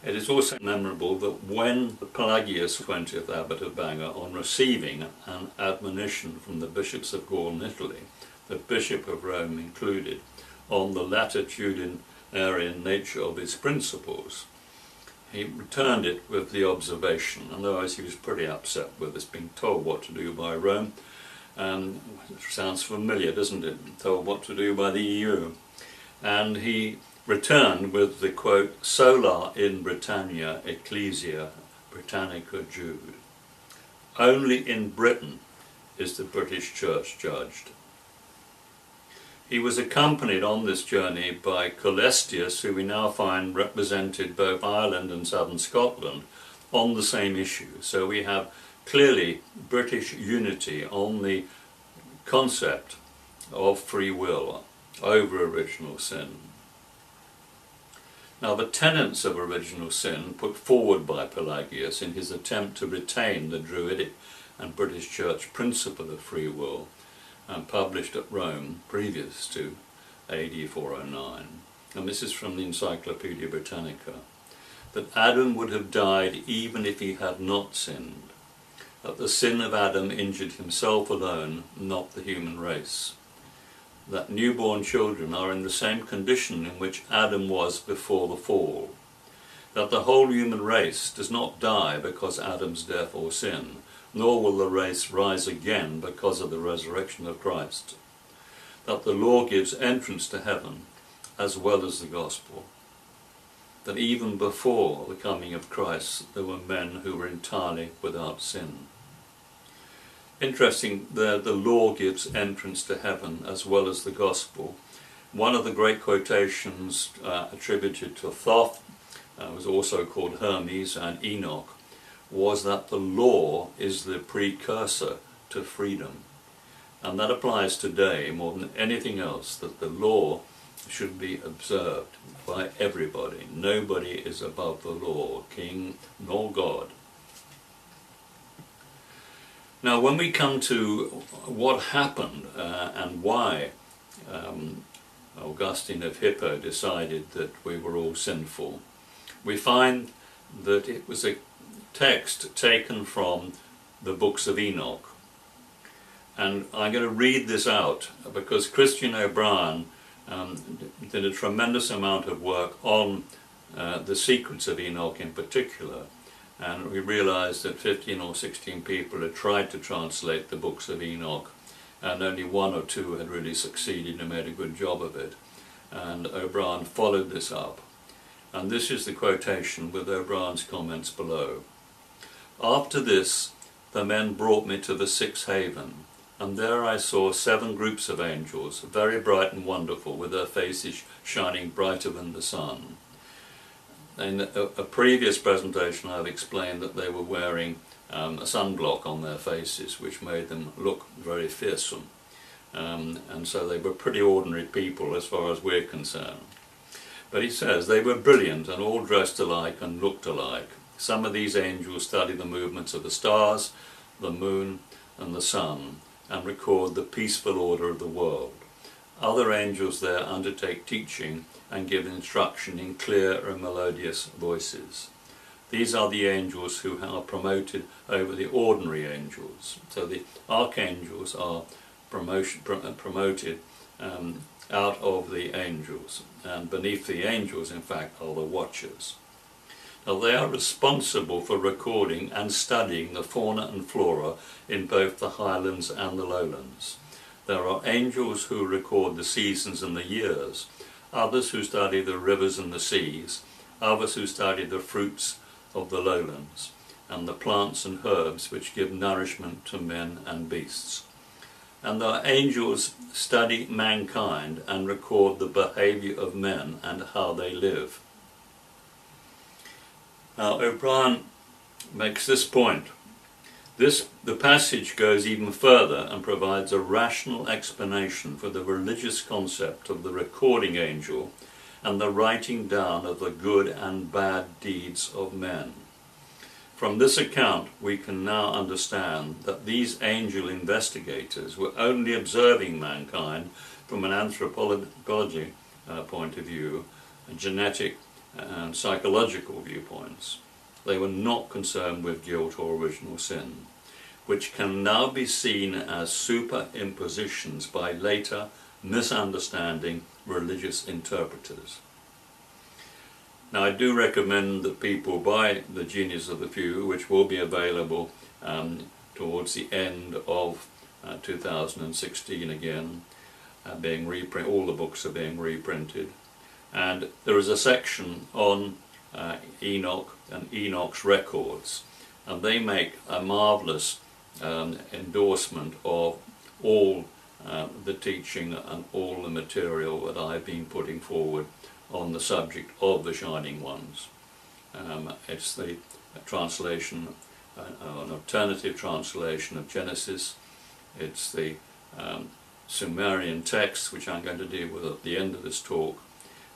It is also memorable that when Pelagius, 20th abbot of Bangor, on receiving an admonition from the bishops of Gaul and Italy, the Bishop of Rome included, on the latitudinarian nature of his principles, he returned it with the observation, otherwise he was pretty upset with us being told what to do by Rome. Sounds familiar, doesn't it? Told what to do by the EU. And he returned with the quote, "Sola in Britannia Ecclesia Britannica Jude." Only in Britain is the British Church judged. He was accompanied on this journey by Coelestius, who we now find represented both Ireland and southern Scotland on the same issue. So we have clearly British unity on the concept of free will over original sin. Now the tenets of original sin put forward by Pelagius in his attempt to retain the Druidic and British Church principle of free will, published at Rome previous to AD 409, and this is from the Encyclopedia Britannica, that Adam would have died even if he had not sinned, that the sin of Adam injured himself alone, not the human race, that newborn children are in the same condition in which Adam was before the fall, that the whole human race does not die because Adam's death or sin, nor will the race rise again because of the resurrection of Christ, that the law gives entrance to heaven as well as the gospel, that even before the coming of Christ there were men who were entirely without sin. Interesting, the law gives entrance to heaven as well as the gospel. One of the great quotations attributed to Thoth, was also called Hermes and Enoch, was that the law is the precursor to freedom. And that applies today more than anything else, that the law should be observed by everybody. Nobody is above the law, king nor God. Now, when we come to what happened and why Augustine of Hippo decided that we were all sinful, we find that it was a text taken from the books of Enoch. And I'm going to read this out because Christian O'Brien did a tremendous amount of work on the Secrets of Enoch in particular. And we realized that 15 or 16 people had tried to translate the books of Enoch, and only one or two had really succeeded and made a good job of it. And O'Brien followed this up. And this is the quotation with O'Brien's comments below. After this, the men brought me to the sixth haven, and there I saw 7 groups of angels, very bright and wonderful, with their faces shining brighter than the sun. In a previous presentation I've explained that they were wearing a sunblock on their faces, which made them look very fearsome. And so they were pretty ordinary people as far as we're concerned. But he says they were brilliant and all dressed alike and looked alike. Some of these angels study the movements of the stars, the moon and the sun, and record the peaceful order of the world. Other angels there undertake teaching and give instruction in clear and melodious voices. These are the angels who are promoted over the ordinary angels. So the archangels are promoted out of the angels, and beneath the angels, in fact, are the watchers. Now they are responsible for recording and studying the fauna and flora in both the highlands and the lowlands. There are angels who record the seasons and the years, others who study the rivers and the seas, others who study the fruits of the lowlands, and the plants and herbs which give nourishment to men and beasts. And the angels study mankind and record the behaviour of men and how they live. Now O'Brien makes this point. The passage goes even further and provides a rational explanation for the religious concept of the recording angel and the writing down of the good and bad deeds of men. From this account we can now understand that these angel investigators were only observing mankind from an anthropology point of view, a genetic and psychological viewpoints. They were not concerned with guilt or original sin, which can now be seen as superimpositions by later misunderstanding religious interpreters. Now I do recommend that people buy The Genius of the Few, which will be available towards the end of 2016 again, being reprinted. All the books are being reprinted. And there is a section on Enoch and Enoch's records, and they make a marvellous endorsement of all the teaching and all the material that I've been putting forward on the subject of the Shining Ones. It's the translation, an alternative translation of Genesis. It's the Sumerian text, which I'm going to deal with at the end of this talk,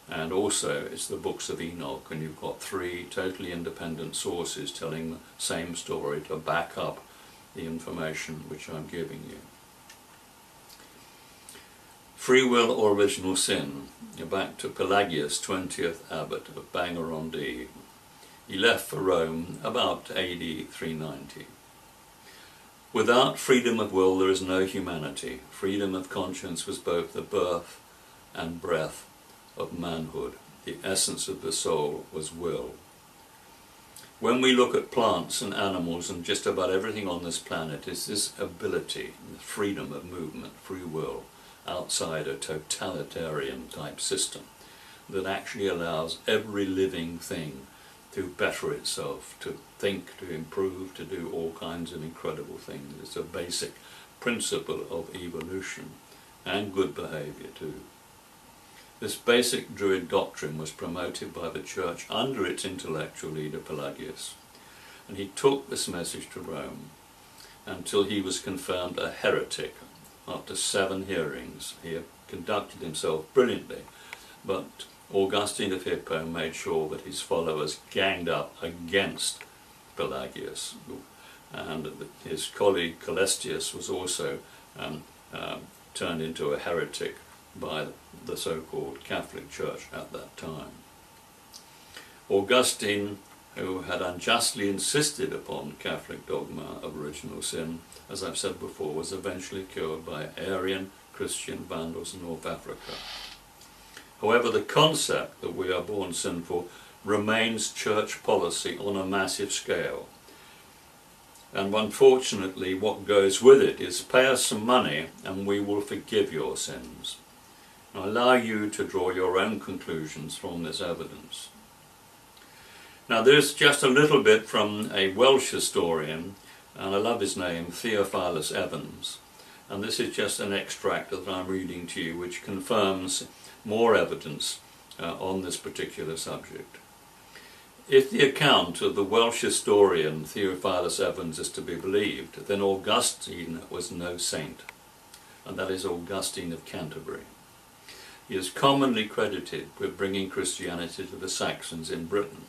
and also it's the books of Enoch, and you've got 3 totally independent sources telling the same story to back up the information which I'm giving you. Free will or original sin? You're back to Pelagius, 20th abbot of Bangor-on-Dee. He left for Rome about AD 390. Without freedom of will there is no humanity. Freedom of conscience was both the birth and breath of manhood. The essence of the soul was will. When we look at plants and animals and just about everything on this planet, is this ability, freedom of movement, free will, outside a totalitarian type system that actually allows every living thing to better itself, to think, to improve, to do all kinds of incredible things. It's a basic principle of evolution and good behavior too. This basic Druid doctrine was promoted by the Church under its intellectual leader Pelagius, and he took this message to Rome until he was confirmed a heretic. After 7 hearings, he conducted himself brilliantly, but Augustine of Hippo made sure that his followers ganged up against Pelagius, and his colleague Calestius was also turned into a heretic by the so-called Catholic Church at that time. Augustine, who had unjustly insisted upon Catholic dogma of original sin, as I've said before, was eventually killed by Arian Christian Vandals in North Africa. However, the concept that we are born sinful remains church policy on a massive scale. And unfortunately, what goes with it is pay us some money and we will forgive your sins. And allow you to draw your own conclusions from this evidence. Now there's just a little bit from a Welsh historian, and I love his name, Theophilus Evans. And this is just an extract that I'm reading to you which confirms more evidence on this particular subject. If the account of the Welsh historian Theophilus Evans is to be believed, then Augustine was no saint, and that is Augustine of Canterbury. He is commonly credited with bringing Christianity to the Saxons in Britain.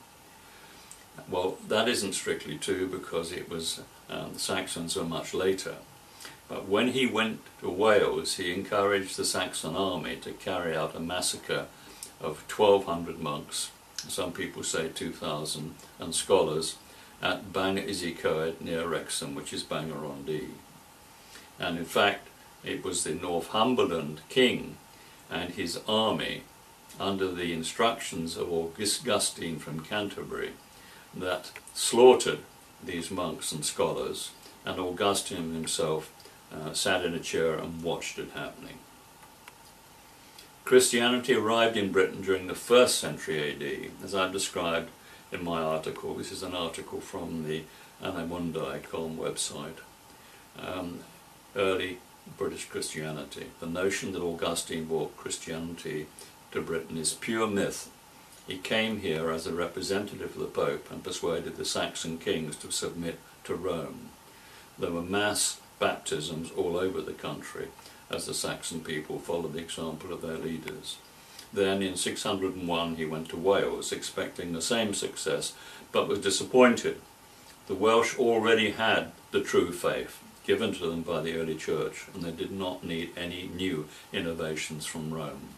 Well, that isn't strictly true because it was the Saxons were much later. But when he went to Wales, he encouraged the Saxon army to carry out a massacre of 1,200 monks, some people say 2,000, and scholars at Bang Isicoed near Wrexham, which is Bangor-on-Dee. And in fact, it was the Northumberland king and his army, under the instructions of Augustine from Canterbury, that slaughtered these monks and scholars, and Augustine himself sat in a chair and watched it happening. Christianity arrived in Britain during the 1st century AD, as I've described in my article. This is an article from the Anamundi.com website. Early British Christianity. The notion that Augustine brought Christianity to Britain is pure myth. He came here as a representative of the Pope and persuaded the Saxon kings to submit to Rome. There were mass baptisms all over the country as the Saxon people followed the example of their leaders. Then in 601 he went to Wales expecting the same success, but was disappointed. The Welsh already had the true faith given to them by the early church, and they did not need any new innovations from Rome.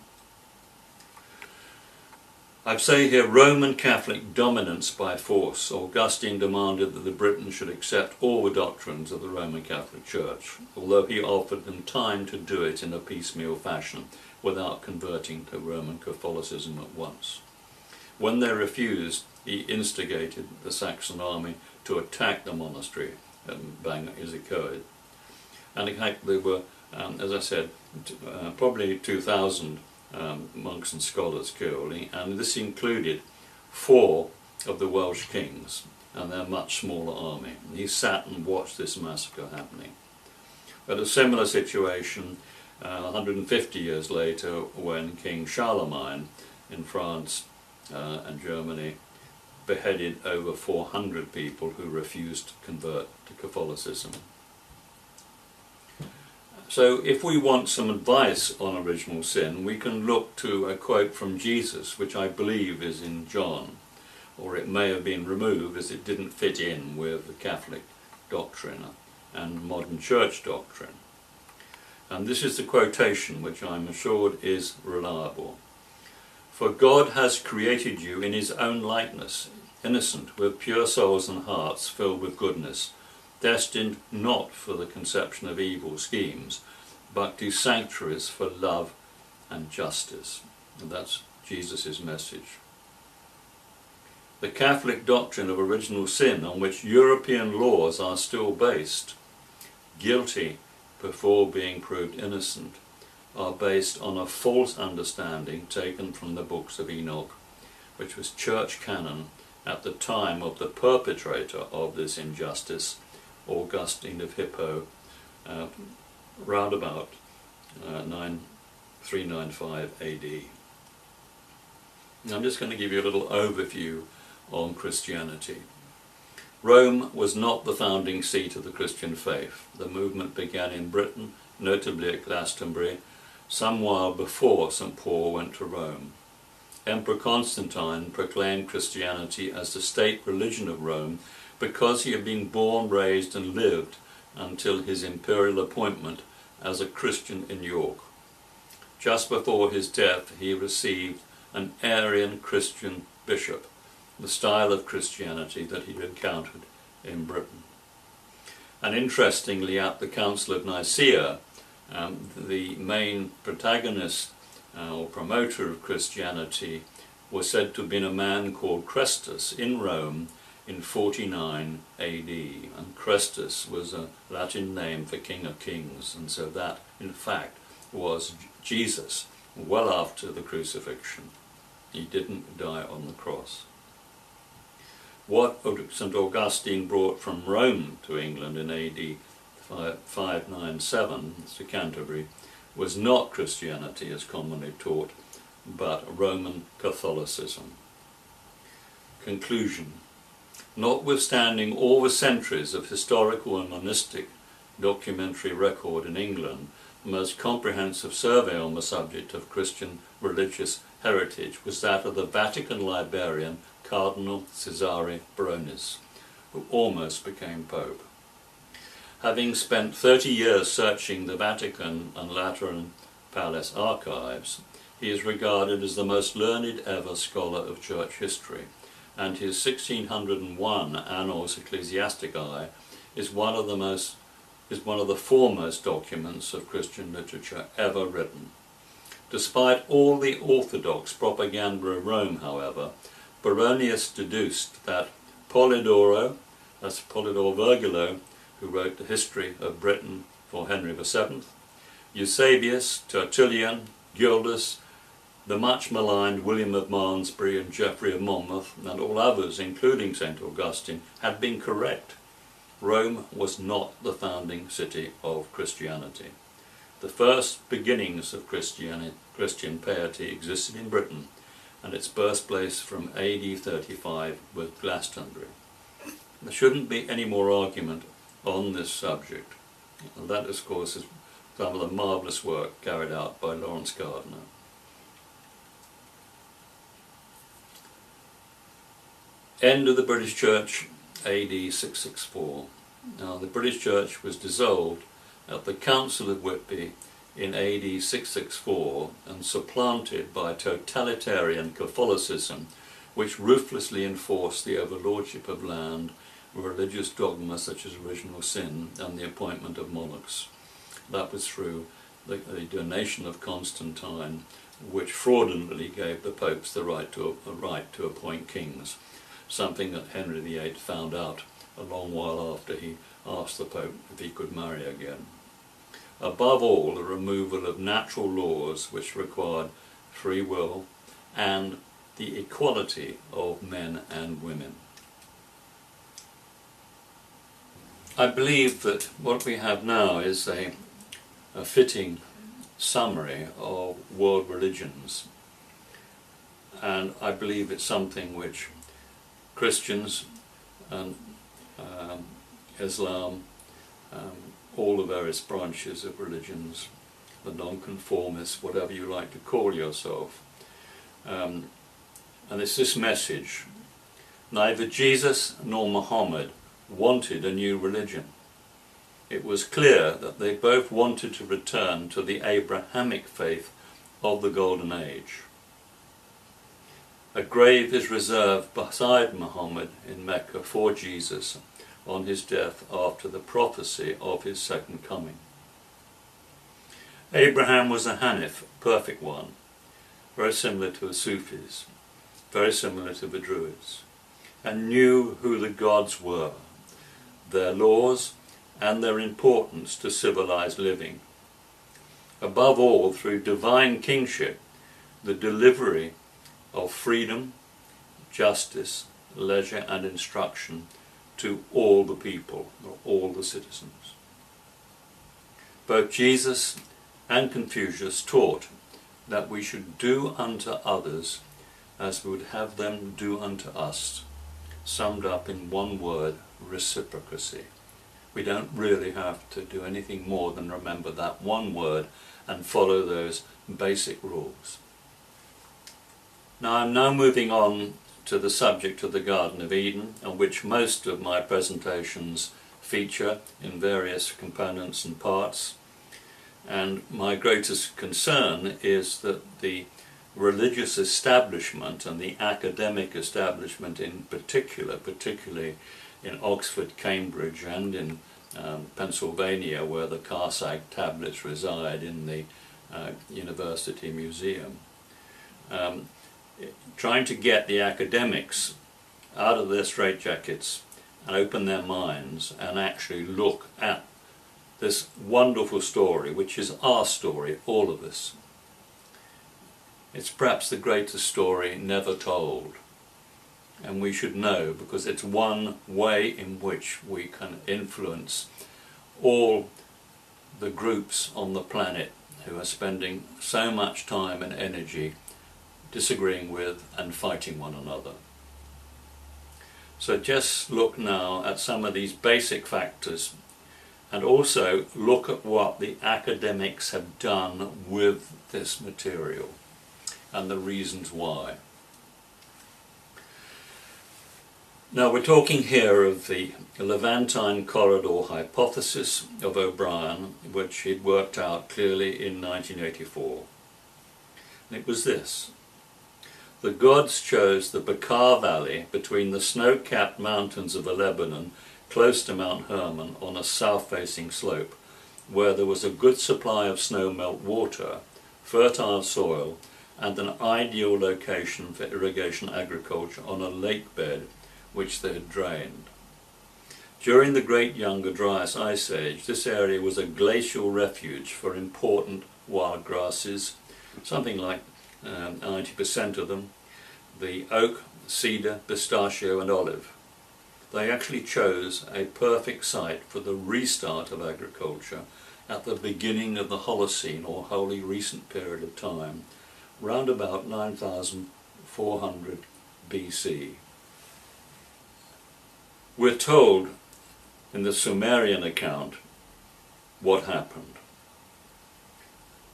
I say here Roman Catholic dominance by force. Augustine demanded that the Britons should accept all the doctrines of the Roman Catholic Church, although he offered them time to do it in a piecemeal fashion without converting to Roman Catholicism at once. When they refused, he instigated the Saxon army to attack the monastery at Bang Isicoed. And in fact there were, as I said, probably 2,000 monks and scholars killed, and this included 4 of the Welsh kings and their much smaller army. He sat and watched this massacre happening. But a similar situation 150 years later, when King Charlemagne in France and Germany beheaded over 400 people who refused to convert to Catholicism. So if we want some advice on original sin, we can look to a quote from Jesus, which I believe is in John, or it may have been removed as it didn't fit in with the Catholic doctrine and modern church doctrine. And this is the quotation, which I'm assured is reliable. "For God has created you in his own likeness, innocent, with pure souls and hearts filled with goodness, destined not for the conception of evil schemes, but to sanctuaries for love and justice." And that's Jesus' message. The Catholic doctrine of original sin, on which European laws are still based, guilty before being proved innocent, are based on a false understanding taken from the books of Enoch, which was church canon at the time of the perpetrator of this injustice, Augustine of Hippo, round about 395 AD. I'm just going to give you a little overview on Christianity. Rome was not the founding seat of the Christian faith. The movement began in Britain, notably at Glastonbury, some while before St. Paul went to Rome. Emperor Constantine proclaimed Christianity as the state religion of Rome because he had been born, raised and lived until his imperial appointment as a Christian in York. Just before his death he received an Arian Christian bishop, the style of Christianity that he encountered in Britain. And interestingly, at the Council of Nicaea, the main protagonist or promoter of Christianity was said to have been a man called Chrestus in Rome in 49 AD. And Chrestus was a Latin name for King of Kings, and so that, in fact, was Jesus, well after the crucifixion. He didn't die on the cross. What St. Augustine brought from Rome to England in AD 597 to Canterbury was not Christianity as commonly taught, but Roman Catholicism. Conclusion. Notwithstanding all the centuries of historical and monistic documentary record in England, the most comprehensive survey on the subject of Christian religious heritage was that of the Vatican librarian Cardinal Cesare Baronis, who almost became Pope. Having spent 30 years searching the Vatican and Lateran Palace archives, he is regarded as the most learned ever scholar of church history, and his 1601 Annals Ecclesiasticae is one of the foremost documents of Christian literature ever written. Despite all the orthodox propaganda of Rome, however, Baronius deduced that Polydoro, that's Polydore Virgulo, who wrote the history of Britain for Henry VII, Eusebius, Tertullian, Gildas, the much maligned William of Malmesbury and Geoffrey of Monmouth, and all others, including St. Augustine, had been correct. Rome was not the founding city of Christianity. The first beginnings of Christian piety existed in Britain, and its birthplace from AD 35 was Glastonbury. There shouldn't be any more argument on this subject, and that, of course, is some of the marvellous work carried out by Lawrence Gardner. End of the British Church, AD 664. Now, the British Church was dissolved at the Council of Whitby in AD 664 and supplanted by totalitarian Catholicism, which ruthlessly enforced the overlordship of land, religious dogma such as original sin, and the appointment of monarchs. That was through the donation of Constantine, which fraudulently gave the popes the right to appoint kings, something that Henry VIII found out a long while after he asked the Pope if he could marry again. Above all, the removal of natural laws which required free will and the equality of men and women. I believe that what we have now is a fitting summary of world religions, and I believe it's something which Christians and Islam, all the various branches of religions, the non-conformists, whatever you like to call yourself. And it's this message: neither Jesus nor Muhammad wanted a new religion. it was clear that they both wanted to return to the Abrahamic faith of the Golden Age. A grave is reserved beside Muhammad in Mecca for Jesus on his death after the prophecy of his second coming. Abraham was a Hanif, perfect one, very similar to the Sufis, very similar to the Druids, and knew who the gods were, their laws, and their importance to civilized living. Above all, through divine kingship, the delivery of freedom, justice, leisure and instruction to all the people, or all the citizens. Both Jesus and Confucius taught that we should do unto others as we would have them do unto us, summed up in one word, reciprocity. We don't really have to do anything more than remember that one word and follow those basic rules. Now I'm moving on to the subject of the Garden of Eden, on which most of my presentations feature in various components and parts. And my greatest concern is that the religious establishment and the academic establishment in particular, particularly in Oxford, Cambridge and in Pennsylvania, where the Karsag tablets reside in the University Museum, trying to get the academics out of their straitjackets and open their minds and actually look at this wonderful story, which is our story, all of us. It's perhaps the greatest story never told, and we should know, because it's one way in which we can influence all the groups on the planet who are spending so much time and energy disagreeing with and fighting one another. So just look now at some of these basic factors, and also look at what the academics have done with this material and the reasons why. Now we're talking here of the Levantine corridor hypothesis of O'Brien, which he'd worked out clearly in 1984. And it was this: the gods chose the Bekaa Valley between the snow-capped mountains of Lebanon close to Mount Hermon on a south-facing slope, where there was a good supply of snow-melt water, fertile soil, and an ideal location for irrigation agriculture on a lake bed which they had drained. During the Great Younger Dryas Ice Age, this area was a glacial refuge for important wild grasses, something like 90% of them, the oak, cedar, pistachio and olive. They actually chose a perfect site for the restart of agriculture at the beginning of the Holocene, or wholly recent period of time, round about 9,400 BC. We're told in the Sumerian account what happened.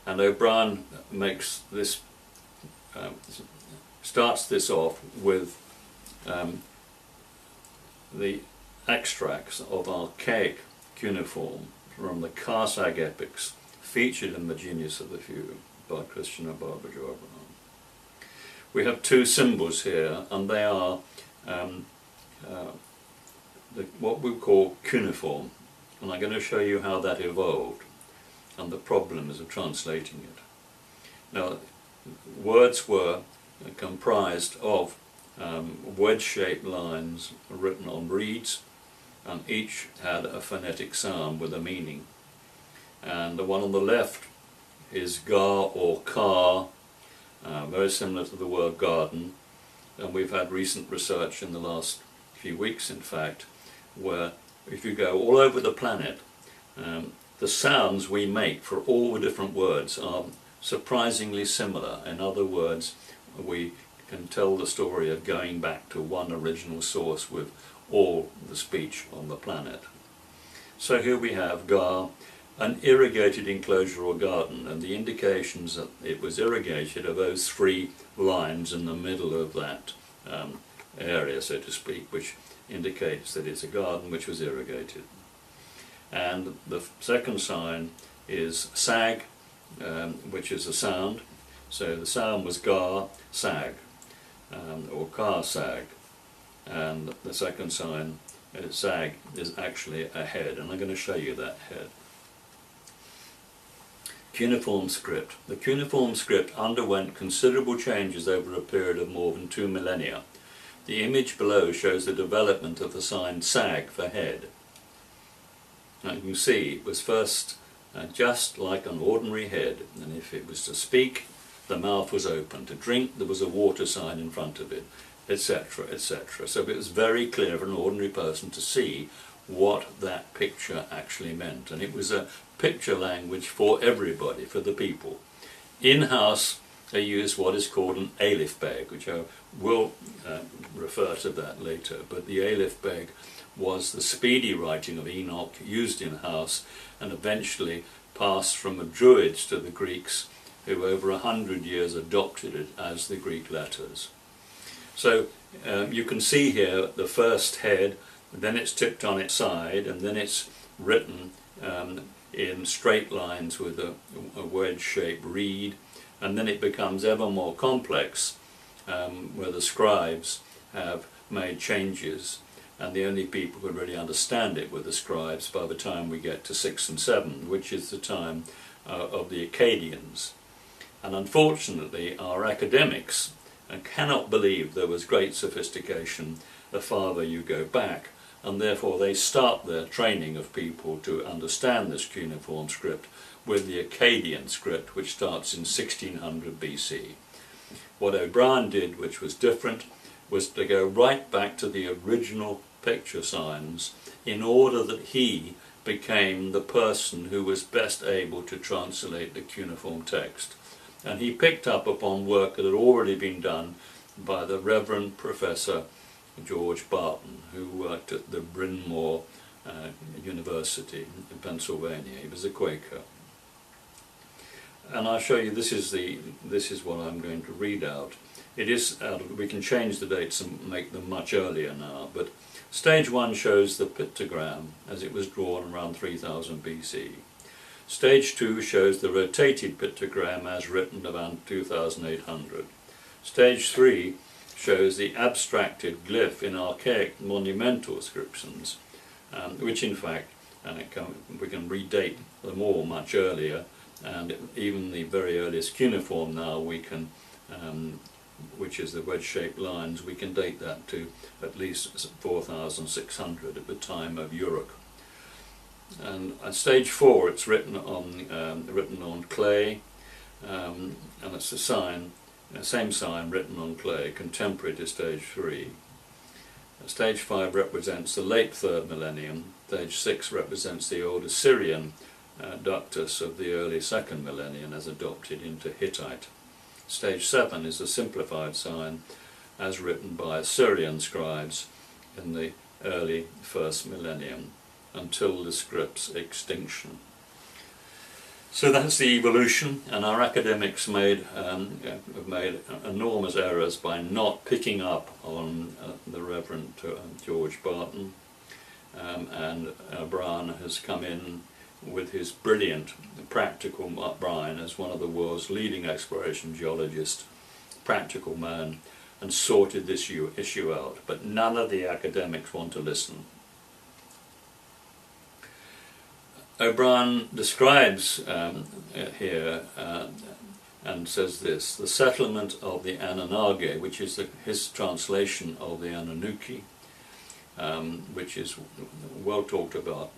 And O'Brien makes this, starts this off with the extracts of archaic cuneiform from the Karsag epics featured in the Genius of the Few by Christian Abarbage Abraham. We have two symbols here, and they are what we call cuneiform, and I'm going to show you how that evolved and the problems of translating it. Now, words were comprised of wedge-shaped lines written on reeds, and each had a phonetic sound with a meaning. And the one on the left is gar or kar, very similar to the word garden, and we've had recent research in the last few weeks, in fact, where if you go all over the planet, the sounds we make for all the different words are surprisingly similar. In other words, we can tell the story of going back to one original source with all the speech on the planet. So here we have gar, an irrigated enclosure or garden, and the indications that it was irrigated are those three lines in the middle of that area, so to speak, which indicates that it's a garden which was irrigated. And the second sign is sag, which is a sound. So the sound was gar, sag, or car sag. And the second sign, sag, is actually a head. And I'm going to show you that head. Cuneiform script. The cuneiform script underwent considerable changes over a period of more than 2 millennia. The image below shows the development of the sign sag for head. Now you can see it was first just like an ordinary head, and if it was to speak, the mouth was open. To drink, there was a water sign in front of it, etc., etc. So it was very clear for an ordinary person to see what that picture actually meant, and it was a picture language for everybody, for the people. In-house they used what is called an Aleph beg, which I will refer to that later, but the Aleph beg was the speedy writing of Enoch used in-house and eventually passed from the Druids to the Greeks, who over 100 years adopted it as the Greek letters. So you can see here the first head, then it's tipped on its side, and then it's written in straight lines with a wedge-shaped reed, and then it becomes ever more complex, where the scribes have made changes, and the only people who really understand it were the scribes by the time we get to 6 and 7, which is the time of the Akkadians. And unfortunately our academics cannot believe there was great sophistication the farther you go back, and therefore they start their training of people to understand this cuneiform script with the Akkadian script, which starts in 1600 BC. What O'Brien did, which was different, was to go right back to the original picture signs in order that he became the person who was best able to translate the cuneiform text. And he picked up upon work that had already been done by the Reverend Professor George Barton, who worked at the Bryn Mawr University in Pennsylvania. He was a Quaker. And I'll show you, this is what I'm going to read out. It is we can change the dates and make them much earlier now, but stage 1 shows the pictogram as it was drawn around 3000 BC. Stage 2 shows the rotated pictogram as written around 2800. Stage 3 shows the abstracted glyph in archaic monumental inscriptions, which in fact, we can redate them all much earlier, and even the very earliest cuneiform now we can, which is the wedge-shaped lines, we can date that to at least 4600 at the time of Uruk. And at stage 4 it's written on clay, and it's a sign, same sign written on clay, contemporary to stage 3. Stage 5 represents the late 3rd millennium. Stage 6 represents the old Assyrian ductus of the early 2nd millennium as adopted into Hittite. Stage 7 is a simplified sign as written by Assyrian scribes in the early 1st millennium until the script's extinction. So that's the evolution, and our academics have made enormous errors by not picking up on the Reverend George Barton, and O'Brien has come in with his brilliant practical Brian as one of the world's leading exploration geologists, practical man, and sorted this issue out, but none of the academics want to listen. O'Brien describes here and says this: the settlement of the Anunnaki, which is his translation of the Anunnaki, which is well talked about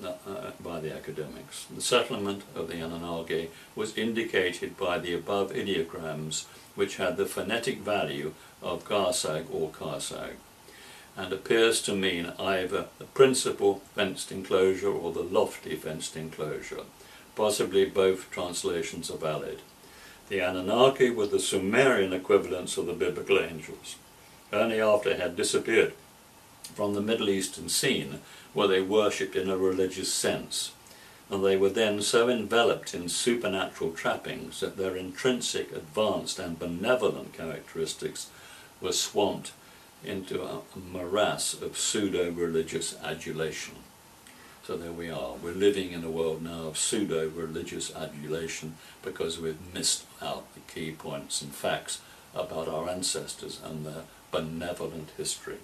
by the academics. The settlement of the Anunnaki was indicated by the above ideograms, which had the phonetic value of Garsag or Karsag, and appears to mean either the principal fenced enclosure or the lofty fenced enclosure. Possibly both translations are valid. The Anunnaki were the Sumerian equivalents of the biblical angels, only after they had disappeared from the Middle Eastern scene where they worshipped in a religious sense, and they were then so enveloped in supernatural trappings that their intrinsic, advanced and benevolent characteristics were swamped into a morass of pseudo-religious adulation. So there we are. We're living in a world now of pseudo-religious adulation because we've missed out the key points and facts about our ancestors and their benevolent history.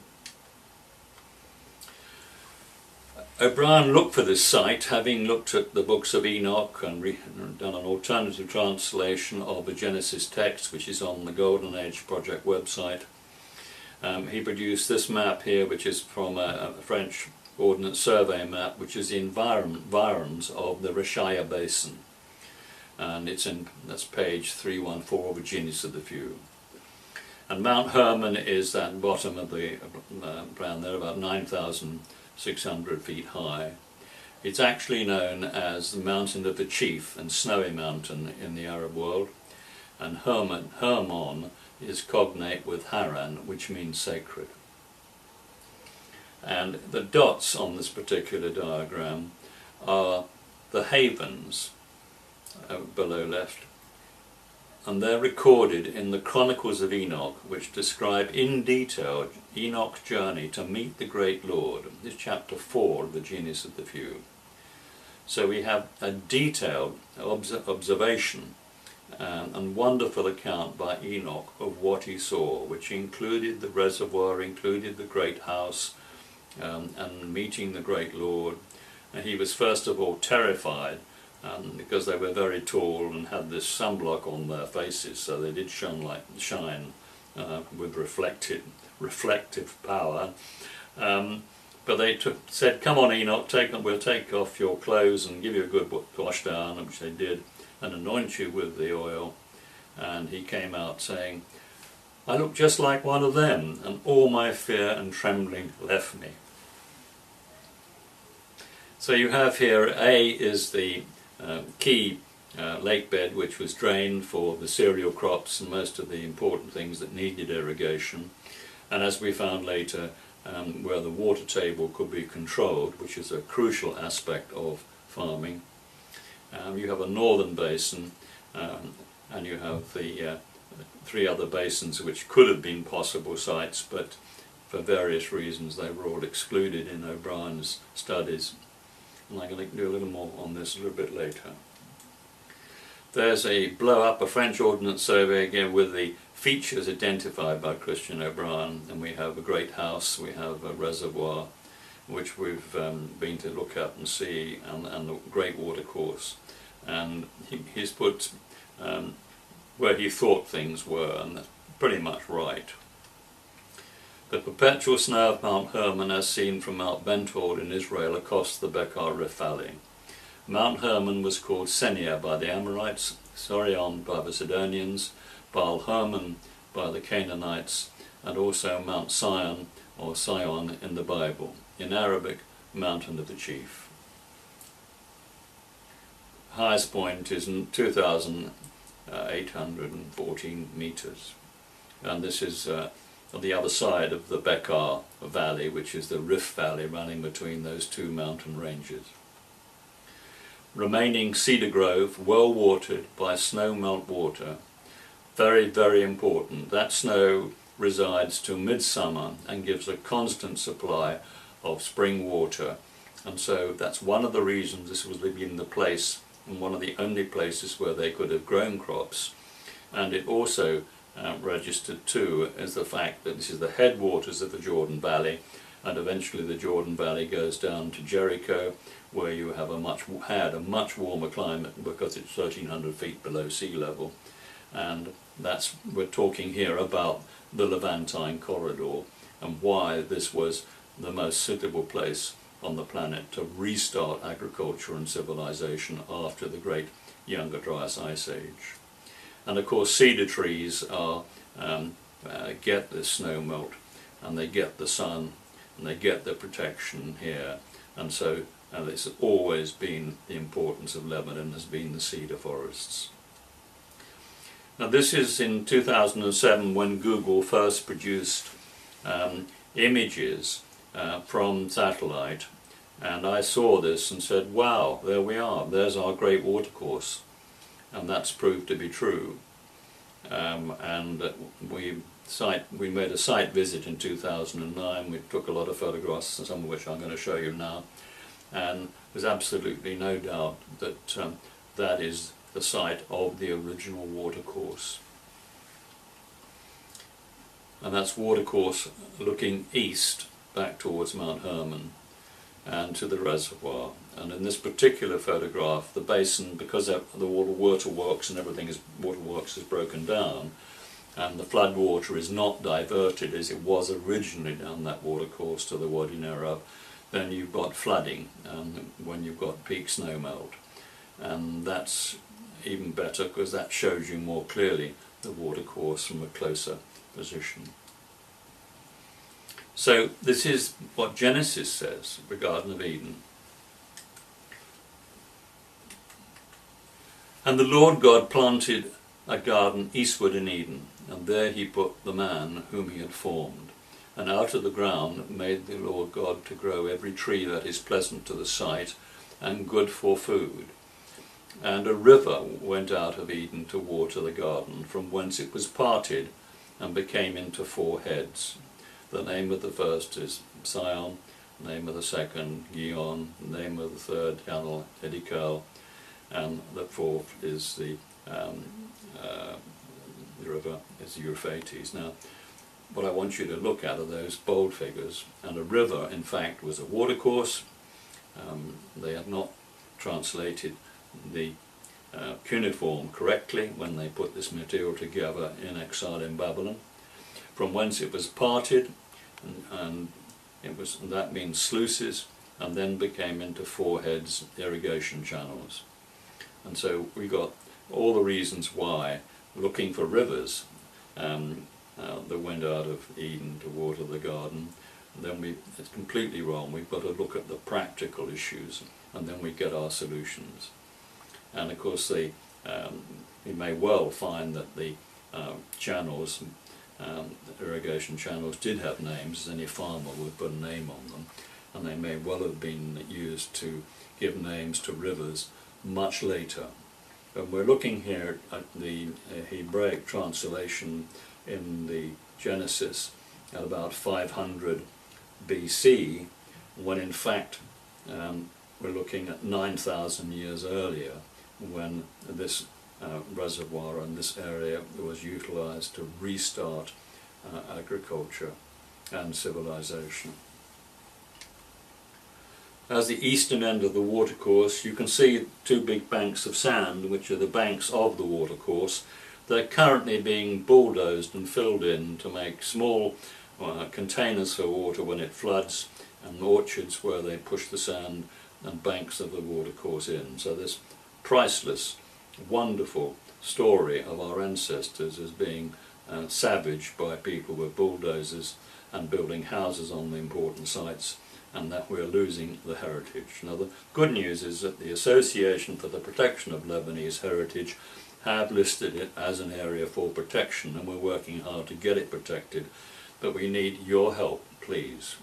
O'Brien looked for this site, having looked at the books of Enoch and done an alternative translation of the Genesis text, which is on the Golden Age Project website. He produced this map here, which is from a French Ordnance Survey map, which is the environs of the Rishaya Basin. And that's page 314 of the Genius of the Few. And Mount Hermon is that bottom of the ground there, about 9,600 feet high. It's actually known as the Mountain of the Chief and Snowy Mountain in the Arab world. And Hermon is cognate with Haran, which means sacred. And the dots on this particular diagram are the havens below left, and they're recorded in the Chronicles of Enoch, which describe in detail Enoch's journey to meet the great Lord. This is chapter 4 of the Genius of the Few. So we have a detailed observation and wonderful account by Enoch of what he saw, which included the reservoir, included the great house, and meeting the great Lord. And he was first of all terrified because they were very tall and had this sunblock on their faces, so they did shine with reflective power. But they said, "Come on, Enoch, we'll take off your clothes and give you a good wash down," which they did, and anoint you with the oil. And he came out saying, "I look just like one of them, and all my fear and trembling left me." So you have here, A is the key lake bed, which was drained for the cereal crops and most of the important things that needed irrigation. And as we found later, where the water table could be controlled, which is a crucial aspect of farming. You have a northern basin, and you have the 3 other basins which could have been possible sites, but for various reasons they were all excluded in O'Brien's studies. And I'm going to do a little more on this a little bit later. There's a blow-up, a French Ordnance Survey again with the features identified by Christian O'Brien, and we have a great house, we have a reservoir, which we've been to look at and see, and a great watercourse. And he's put where he thought things were, and that's pretty much right. The perpetual snow of Mount Hermon, as seen from Mount Bentor in Israel across the Bekaa Rift Valley. Mount Hermon was called Senia by the Amorites, Sorion by the Sidonians, Baal Hermon by the Canaanites, and also Mount Sion or Sion in the Bible. In Arabic, Mountain of the Chief. Highest point is 2,814 meters, and this is on the other side of the Bekaa Valley, which is the Rift Valley running between those 2 mountain ranges. Remaining cedar grove, well watered by snow melt water. Very, very important. That snow resides till midsummer and gives a constant supply of spring water, and so that's one of the reasons this was in the place, and one of the only places where they could have grown crops. And it also registered too as the fact that this is the headwaters of the Jordan Valley, and eventually the Jordan Valley goes down to Jericho, where you have a much warmer climate because it's 1,300 feet below sea level. And we're talking here about the Levantine corridor and why this was the most suitable place on the planet to restart agriculture and civilization after the great Younger Dryas Ice Age. And of course cedar trees get the snow melt, and they get the sun, and they get the protection here, and so it's always been the importance of Lebanon has been the cedar forests. Now this is in 2007 when Google first produced images from satellite, and I saw this and said, wow, there we are, there's our great watercourse. And that's proved to be true. We made a site visit in 2009. We took a lot of photographs, some of which I'm going to show you now. and there's absolutely no doubt that that is the site of the original watercourse. And that's watercourse looking east back towards Mount Hermon and to the reservoir. And in this particular photograph, the basin, because the waterworks and everything waterworks is broken down, and the flood water is not diverted as it was originally down that watercourse to the Wadi Nerab, then you've got flooding when you've got peak snow melt. And that's even better because that shows you more clearly the watercourse from a closer position. So this is what Genesis says, the Garden of Eden. And the Lord God planted a garden eastward in Eden, and there he put the man whom he had formed. And out of the ground made the Lord God to grow every tree that is pleasant to the sight and good for food. And a river went out of Eden to water the garden, from whence it was parted and became into 4 heads. The name of the first is Sion, the name of the second Gihon, the name of the third Hiddekel, and the fourth is the river is Euphrates. Now, what I want you to look at are those bold figures, and a river, in fact, was a watercourse. They had not translated the cuneiform correctly when they put this material together in exile in Babylon, from whence it was parted, and that means sluices, and then became into 4 heads, irrigation channels. And so we got all the reasons why, looking for rivers that went out of Eden to water the garden. And then it's completely wrong. We've got to look at the practical issues, and then we get our solutions. And of course, we may well find that the channels, the irrigation channels, did have names, as any farmer would put a name on them, and they may well have been used to give names to rivers much later. And we're looking here at the Hebraic translation in the Genesis at about 500 BC, when in fact we're looking at 9,000 years earlier, when this reservoir and this area was utilized to restart agriculture and civilization. As the eastern end of the watercourse, you can see 2 big banks of sand, which are the banks of the watercourse. They're currently being bulldozed and filled in to make small containers for water when it floods, and orchards where they push the sand and banks of the watercourse in. So this priceless, wonderful story of our ancestors as being savaged by people with bulldozers and building houses on the important sites, and that we're losing the heritage. Now, the good news is that the Association for the Protection of Lebanese Heritage have listed it as an area for protection, and we're working hard to get it protected, but we need your help, please.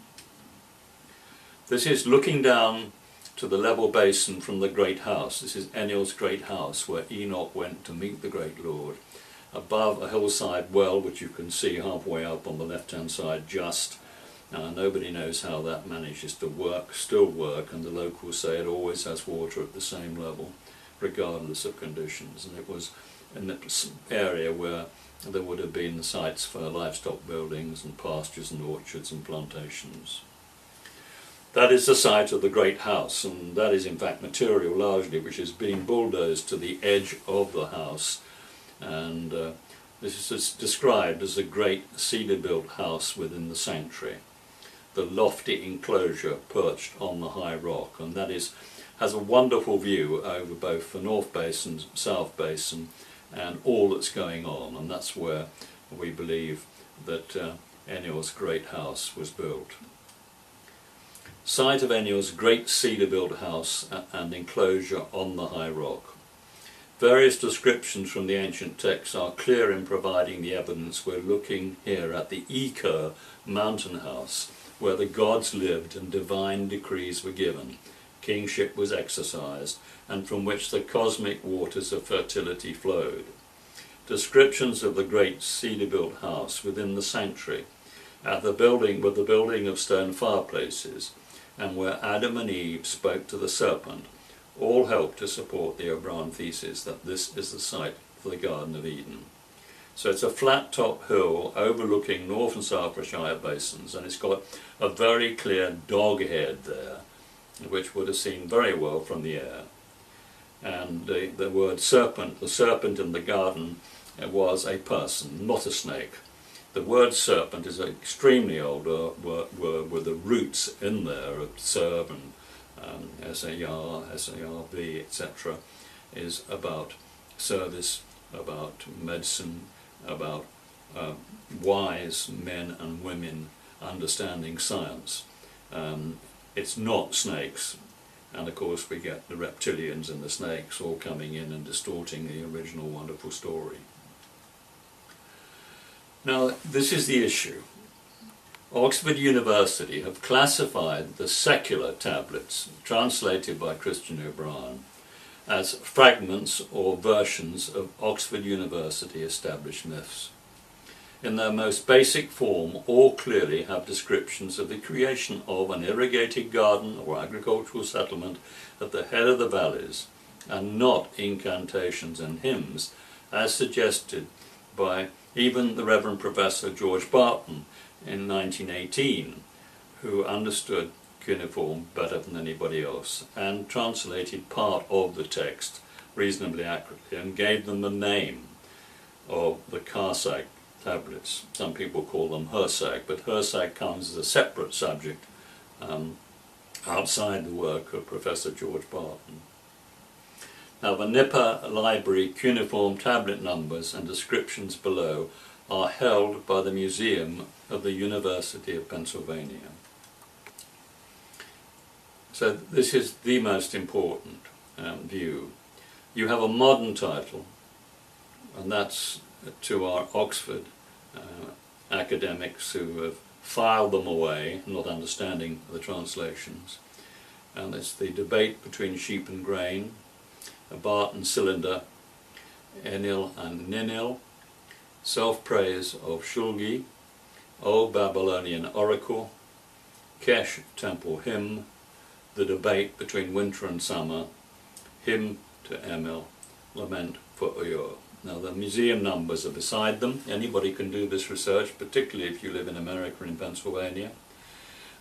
This is looking down to the level basin from the Great House. This is Enel's Great House, where Enoch went to meet the Great Lord. Above a hillside well, which you can see halfway up on the left-hand side just. Nobody knows how that manages to still work, and the locals say it always has water at the same level, regardless of conditions. And it was in the area where there would have been sites for livestock buildings and pastures and orchards and plantations. That is the site of the Great House, and that is in fact material largely which is being bulldozed to the edge of the house. And this is described as a great cedar-built house within the sanctuary. The lofty enclosure perched on the high rock, and that has a wonderful view over both the North Basin, South Basin, and all that's going on, and that's where we believe that Enel's Great House was built. Site of Enel's great cedar-built house and enclosure on the high rock. Various descriptions from the ancient texts are clear in providing the evidence. We're looking here at the Eker mountain house, where the gods lived and divine decrees were given, kingship was exercised, and from which the cosmic waters of fertility flowed. Descriptions of the great cedar-built house within the sanctuary, with the building of stone fireplaces, and where Adam and Eve spoke to the serpent, all help to support the O'Brien thesis that this is the site for the Garden of Eden. So it's a flat top hill overlooking North and South Shire basins, and it's got a very clear dog head there, which would have seen very well from the air. And the word serpent, the serpent in the garden, was a person, not a snake. The word serpent is an extremely old word with the roots in there of serve and S-A-R, S-A-R-V, etc. is about service, about medicine, about wise men and women understanding science. It's not snakes, and of course we get the reptilians and the snakes all coming in and distorting the original wonderful story. Now this is the issue. Oxford University have classified the secular tablets translated by Christian O'Brien as fragments or versions of Oxford University established myths. In their most basic form, all clearly have descriptions of the creation of an irrigated garden or agricultural settlement at the head of the valleys, and not incantations and hymns, as suggested by even the Reverend Professor George Barton in 1918, who understood cuneiform better than anybody else and translated part of the text reasonably accurately and gave them the name of the Karsag tablets. Some people call them Hersag, but Hersag comes as a separate subject outside the work of Professor George Barton. Now the Nipper Library cuneiform tablet numbers and descriptions below are held by the Museum of the University of Pennsylvania. So this is the most important view. You have a modern title, and that's to our Oxford academics who have filed them away, not understanding the translations. And it's the debate between sheep and grain, a Barton cylinder, Enil and Ninil, self-praise of Shulgi, Old Babylonian Oracle, Kesh Temple Hymn, the debate between winter and summer, hymn to Emil, lament for Uyur. Now the museum numbers are beside them. Anybody can do this research, particularly if you live in America and in Pennsylvania.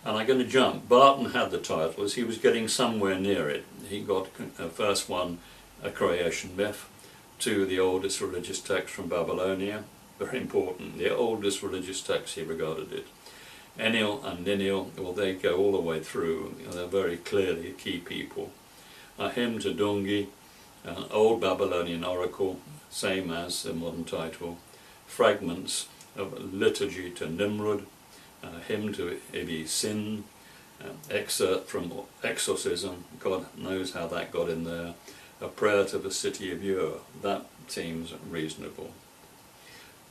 And I'm going to jump. Barton had the title as he was getting somewhere near it. He got first one, a creation myth, two, the oldest religious text from Babylonia, very important, the oldest religious text he regarded it. Enil and Ninil, well, they go all the way through, they're very clearly key people. A hymn to Dungi, an old Babylonian oracle, same as the modern title. Fragments of liturgy to Nimrod, a hymn to Ibi Sin, excerpt from exorcism, God knows how that got in there, a prayer to the city of Ur. That seems reasonable.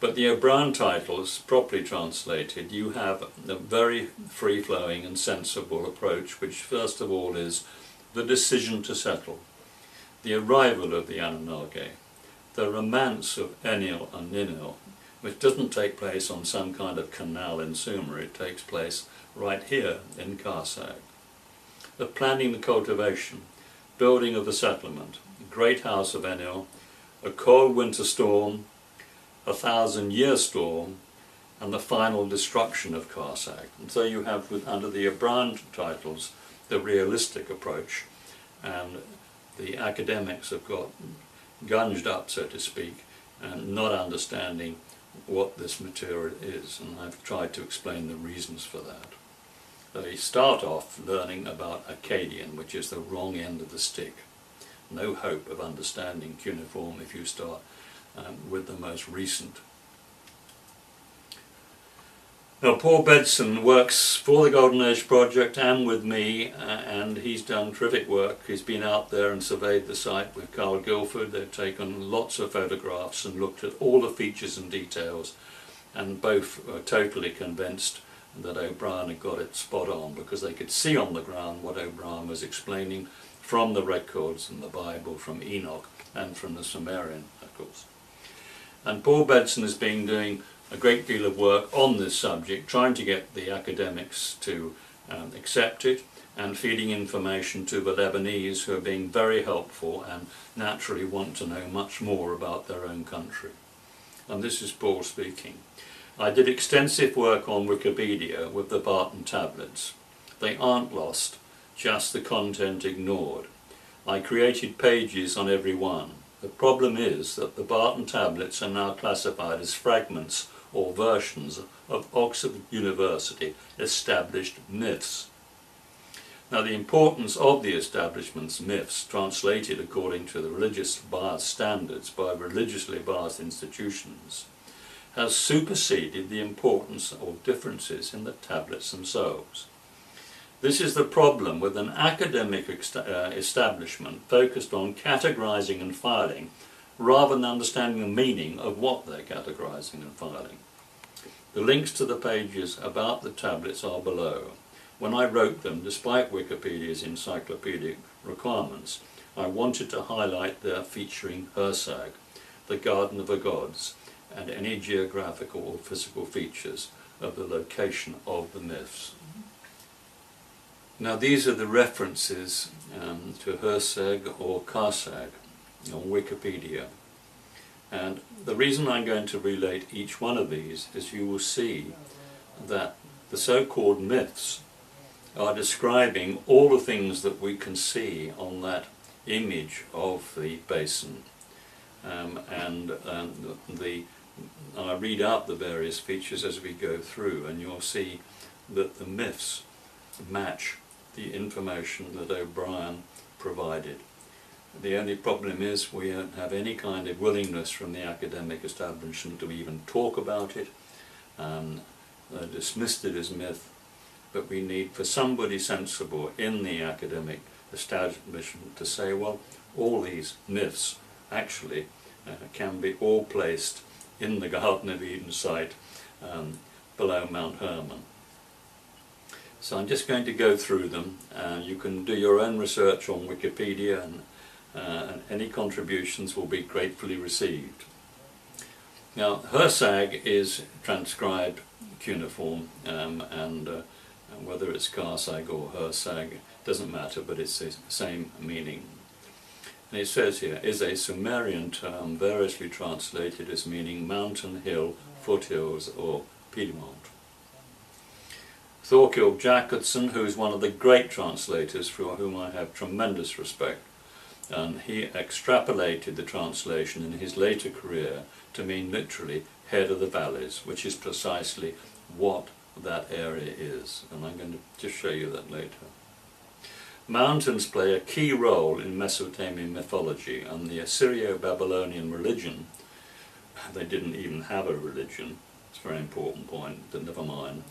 But the O'Brien titles, properly translated, you have a very free-flowing and sensible approach, which first of all is the decision to settle, the arrival of the Anunnaki, the romance of Enil and Ninil, which doesn't take place on some kind of canal in Sumer, it takes place right here in Karsag. The planning, the cultivation, building of the settlement, the great house of Enil, a cold winter storm, a 1,000-year storm, and the final destruction of Karsag. And so you have, under the O'Brien titles, the realistic approach, and the academics have got gunged up, so to speak, and not understanding what this material is, and I've tried to explain the reasons for that. They start off learning about Akkadian, which is the wrong end of the stick. No hope of understanding cuneiform if you start with the most recent. Now Paul Bedson works for the Golden Age Project and with me, and he's done terrific work. He's been out there and surveyed the site with Carl Guilford. They've taken lots of photographs and looked at all the features and details, and both were totally convinced that O'Brien had got it spot on, because they could see on the ground what O'Brien was explaining from the records in the Bible, from Enoch and from the Sumerian records. And Paul Bedson has been doing a great deal of work on this subject, trying to get the academics to accept it, and feeding information to the Lebanese, who are being very helpful and naturally want to know much more about their own country. And this is Paul speaking. I did extensive work on Wikipedia with the Barton tablets. They aren't lost, just the content ignored. I created pages on every one. The problem is that the Barton tablets are now classified as fragments or versions of Oxford University established myths. Now, the importance of the establishment's myths, translated according to the religious bias standards by religiously biased institutions, has superseded the importance of differences in the tablets themselves. This is the problem with an academic establishment focused on categorizing and filing, rather than understanding the meaning of what they're categorizing and filing. The links to the pages about the tablets are below. When I wrote them, despite Wikipedia's encyclopedic requirements, I wanted to highlight their featuring Hersag, the Garden of the Gods, and any geographical or physical features of the location of the myths. Now, these are the references to Hersag or Karsag on Wikipedia. And the reason I'm going to relate each one of these is you will see that the so-called myths are describing all the things that we can see on that image of the basin. I read out the various features as we go through, and you'll see that the myths match the information that O'Brien provided. The only problem is we don't have any kind of willingness from the academic establishment to even talk about it. They dismissed it as myth, but we need for somebody sensible in the academic establishment to say, well, all these myths actually can be all placed in the Garden of Eden site below Mount Hermon. So I'm just going to go through them. You can do your own research on Wikipedia, and any contributions will be gratefully received. Now, Hersag is transcribed cuneiform, and whether it's Karsag or Hersag doesn't matter, but it's the same meaning. And it says here, is a Sumerian term variously translated as meaning mountain, hill, foothills, or Piedmont. Thorkild Jacobson, who is one of the great translators for whom I have tremendous respect, and he extrapolated the translation in his later career to mean literally head of the valleys, which is precisely what that area is, and I'm going to just show you that later. Mountains play a key role in Mesopotamian mythology, and the Assyrio-Babylonian religion, they didn't even have a religion, it's a very important point, but never mind,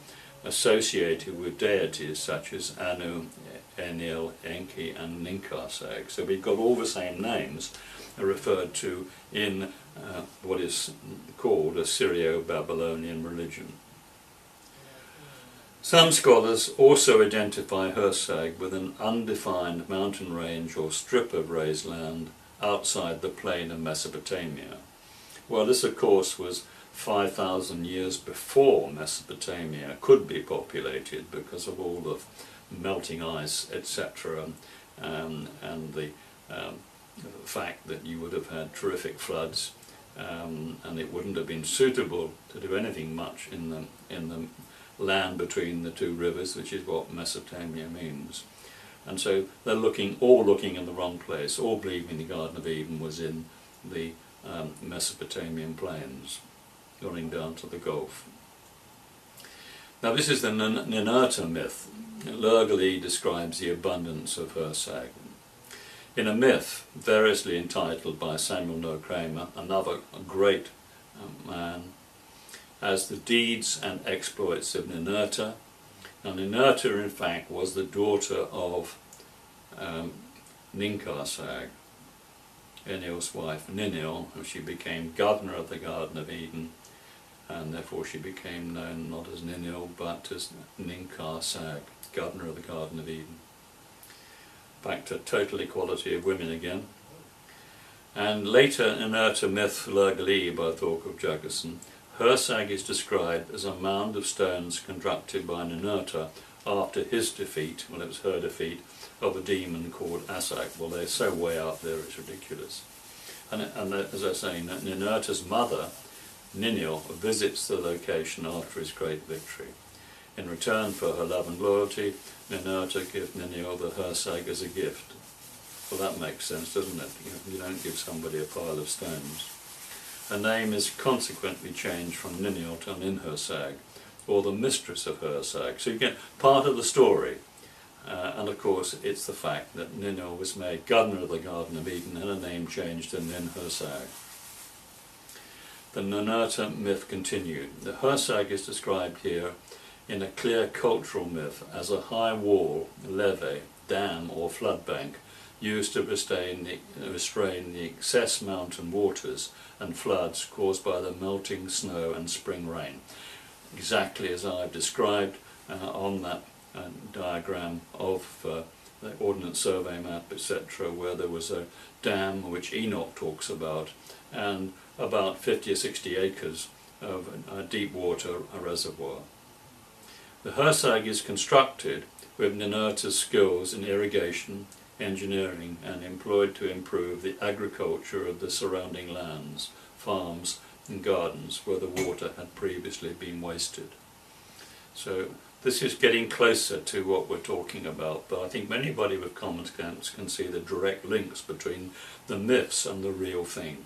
associated with deities such as Anu, Enlil, Enki and Ninkarsag. So we've got all the same names referred to in what is called Assyrio-Babylonian religion. Some scholars also identify Hersag with an undefined mountain range or strip of raised land outside the plain of Mesopotamia. Well, this of course was 5,000 years before Mesopotamia could be populated because of all the melting ice, etc., and the fact that you would have had terrific floods, and it wouldn't have been suitable to do anything much in the land between the two rivers, which is what Mesopotamia means. And so they're all looking in the wrong place, all believing the Garden of Eden was in the Mesopotamian plains, going down to the Gulf. Now this is the Ninurta myth. Lurgali describes the abundance of Hersag. In a myth variously entitled by Samuel Noah Kramer, another great man, as the deeds and exploits of Ninurta. Now Ninurta in fact was the daughter of Ninkarsag, Enlil's wife Ninil, and she became governor of the Garden of Eden, and therefore she became known not as Ninil but as Ninkarsag, governor of the Garden of Eden. Back to total equality of women again. And later Ninurta myth Lurgali by Thorkild Jacobson, Hersag is described as a mound of stones constructed by Ninurta after his defeat, well it was her defeat, of a demon called Asak. Well, they're so way out there it's ridiculous. And as I say, Ninurta's mother, Ninil, visits the location after his great victory. In return for her love and loyalty, Ninurta gives Ninil the Hersag as a gift. Well, that makes sense, doesn't it? You don't give somebody a pile of stones. Her name is consequently changed from Ninil to Ninhursag, or the mistress of Hersag. So you get part of the story. And of course, it's the fact that Ninil was made governor of the Garden of Eden and her name changed to Ninhursag. The Ninurta myth continued. The Hersag is described here in a clear cultural myth as a high wall, levee, dam or flood bank used to restrain the excess mountain waters and floods caused by the melting snow and spring rain. Exactly as I've described on that diagram of the Ordnance Survey map, etc., where there was a dam which Enoch talks about, and about 50 or 60 acres of a deep water reservoir. The Hersag is constructed with Ninurta's skills in irrigation, engineering, and employed to improve the agriculture of the surrounding lands, farms and gardens where the water had previously been wasted. So this is getting closer to what we're talking about, but I think anybody with common sense can see the direct links between the myths and the real thing.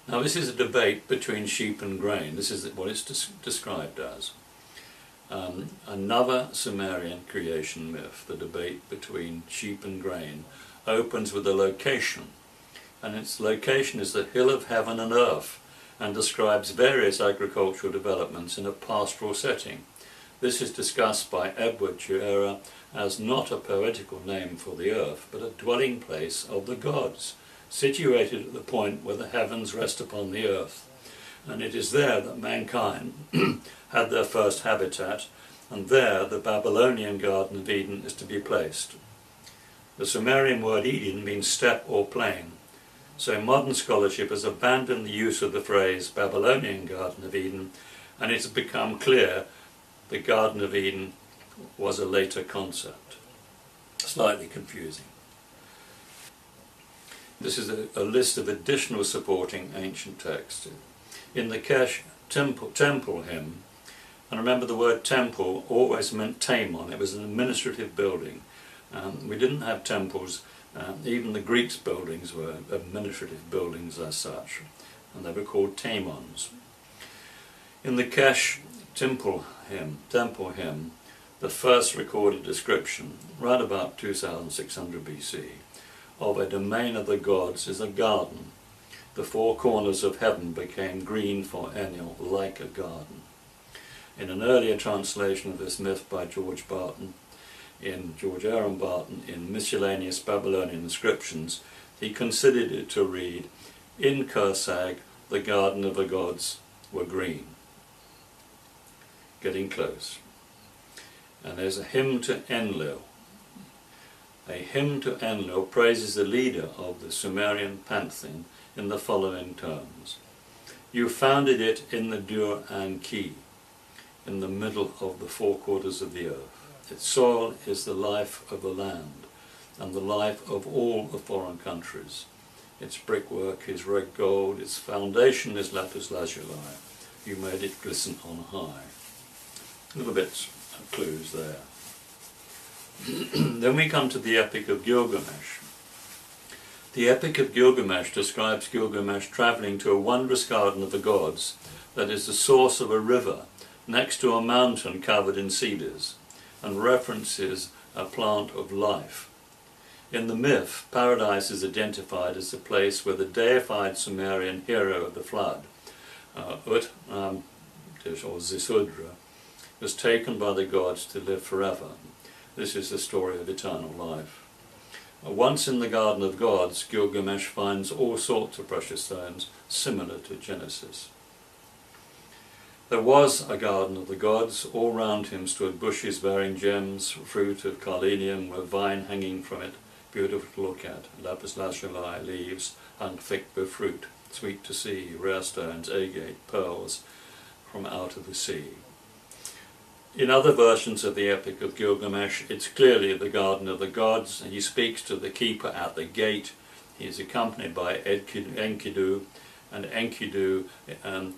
Now this is a debate between sheep and grain. This is what it's described as. Another Sumerian creation myth, the debate between sheep and grain, opens with a location, and its location is the hill of heaven and earth, and describes various agricultural developments in a pastoral setting. This is discussed by Edward Chiera as not a poetical name for the earth, but a dwelling place of the gods, situated at the point where the heavens rest upon the earth. And it is there that mankind had their first habitat, and there the Babylonian Garden of Eden is to be placed. The Sumerian word Eden means steppe or plain, so modern scholarship has abandoned the use of the phrase Babylonian Garden of Eden, and it has become clear the Garden of Eden was a later concept. Slightly confusing. This is a list of additional supporting ancient texts. In the Kesh temple hymn, and remember the word temple always meant tamon, it was an administrative building. We didn't have temples, even the Greeks' buildings were administrative buildings as such, and they were called tamons. In the Kesh temple hymn, the first recorded description, right about 2600 BC, of a domain of the gods is a garden. The four corners of heaven became green for Enlil, like a garden. In an earlier translation of this myth by George Aaron Barton, in Miscellaneous Babylonian Inscriptions, he considered it to read, "In Kersag, the garden of the gods were green." Getting close. And there's a hymn to Enlil. A hymn to Enlil praises the leader of the Sumerian pantheon in the following terms. You founded it in the Dur and Ki, in the middle of the four quarters of the earth. Its soil is the life of the land, and the life of all the foreign countries. Its brickwork is red gold, its foundation is lapis lazuli. You made it glisten on high. Little bits of clues there. Then we come to the Epic of Gilgamesh. The Epic of Gilgamesh describes Gilgamesh travelling to a wondrous garden of the gods that is the source of a river next to a mountain covered in cedars, and references a plant of life. In the myth, paradise is identified as the place where the deified Sumerian hero of the flood, or Zisudra, was taken by the gods to live forever. This is the story of eternal life. Once in the Garden of Gods, Gilgamesh finds all sorts of precious stones similar to Genesis. There was a garden of the gods. All round him stood bushes bearing gems, fruit of carnelian with vine hanging from it, beautiful to look at, lapis lazuli leaves hung thick with fruit, sweet to see, rare stones, agate, pearls from out of the sea. In other versions of the Epic of Gilgamesh, it's clearly the Garden of the Gods, and he speaks to the keeper at the gate. He is accompanied by Enkidu, and Enkidu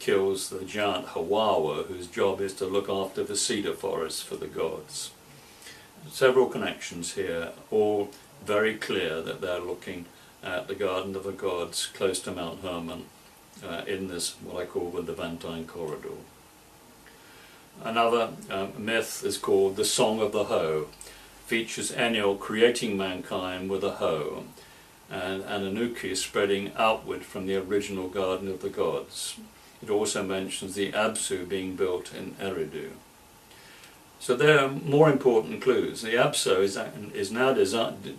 kills the giant Hawawa, whose job is to look after the cedar forest for the gods. Several connections here, all very clear that they're looking at the Garden of the Gods close to Mount Hermon in this, what I call the Levantine corridor. Another myth is called the Song of the Hoe. Features Enlil creating mankind with a hoe, and Anunnaki spreading outward from the original Garden of the Gods. It also mentions the Absu being built in Eridu. So there are more important clues. The Absu is now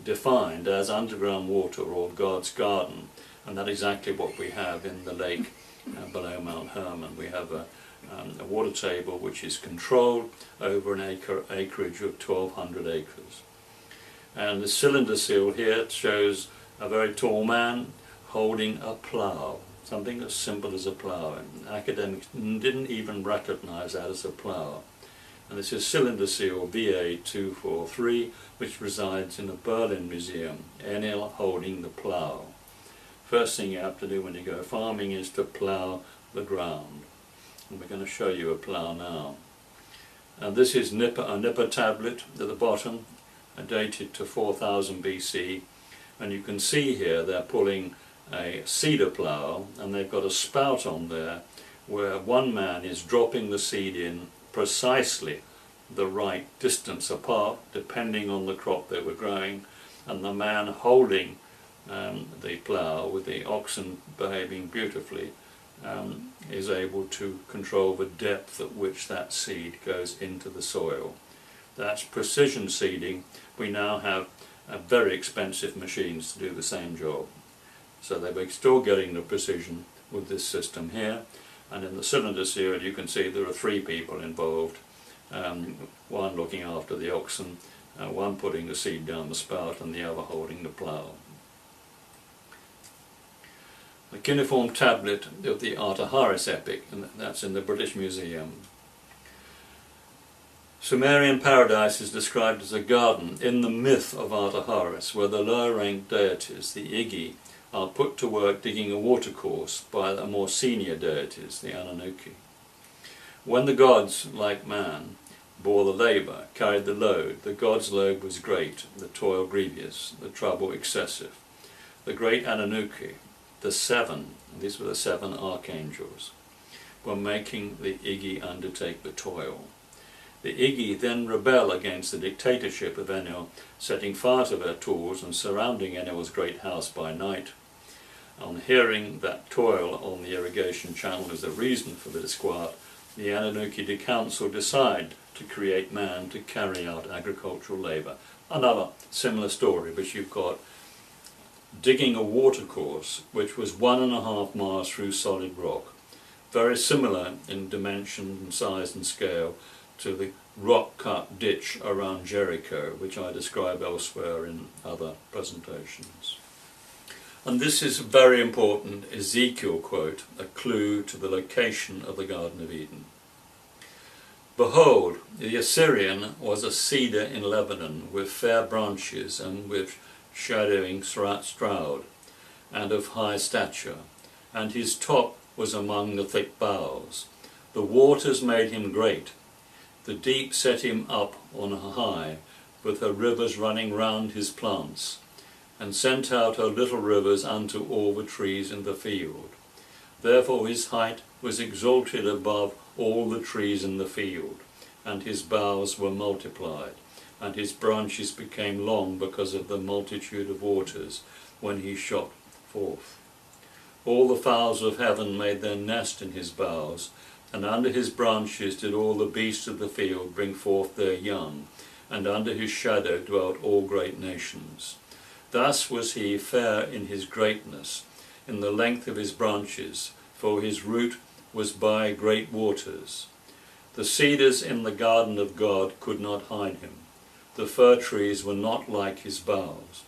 defined as underground water, or God's garden, and that's exactly what we have in the lake below Mount Hermon. We have a water table which is controlled over an acreage of 1,200 acres. And the cylinder seal here shows a very tall man holding a plough, something as simple as a plough. Academics didn't even recognize that as a plough. And this is cylinder seal VA243, which resides in the Berlin Museum, Enlil holding the plough. First thing you have to do when you go farming is to plough the ground. And we're going to show you a plough now. And this is a Nippur tablet at the bottom, dated to 4000 BC. And you can see here they're pulling a cedar plough, and they've got a spout on there where one man is dropping the seed in precisely the right distance apart, depending on the crop they were growing, and the man holding the plough, with the oxen behaving beautifully, is able to control the depth at which that seed goes into the soil. That's precision seeding. We now have very expensive machines to do the same job. So they're still getting the precision with this system here. And in the cylinder seal you can see there are 3 people involved, one looking after the oxen, one putting the seed down the spout, and the other holding the plough. The cuneiform tablet of the Artaharis epic, and that's in the British Museum. Sumerian paradise is described as a garden in the myth of Artaharis, where the lower-ranked deities, the Igi, are put to work digging a watercourse by the more senior deities, the Anunnaki. When the gods, like man, bore the labour, carried the load, the gods' load was great, the toil grievous, the trouble excessive. The great Anunnaki, the 7, these were the 7 archangels, were making the Igi undertake the toil. The Igi then rebel against the dictatorship of Enlil, setting fire to their tools and surrounding Enlil's great house by night. On hearing that toil on the irrigation channel is the reason for the disquiet, the Anunnaki council decide to create man to carry out agricultural labour. Another similar story, but you've got digging a watercourse which was 1.5 miles through solid rock, very similar in dimension and size and scale to the rock-cut ditch around Jericho, which I describe elsewhere in other presentations. And this is a very important Ezekiel quote, a clue to the location of the Garden of Eden. Behold, the Assyrian was a cedar in Lebanon, with fair branches and with shadowing stroud, and of high stature, and his top was among the thick boughs. The waters made him great, the deep set him up on high, with her rivers running round his plants, and sent out her little rivers unto all the trees in the field. Therefore his height was exalted above all the trees in the field, and his boughs were multiplied, and his branches became long because of the multitude of waters when he shot forth. All the fowls of heaven made their nest in his boughs, and under his branches did all the beasts of the field bring forth their young, and under his shadow dwelt all great nations. Thus was he fair in his greatness, in the length of his branches, for his root was by great waters. The cedars in the garden of God could not hide him. The fir trees were not like his boughs.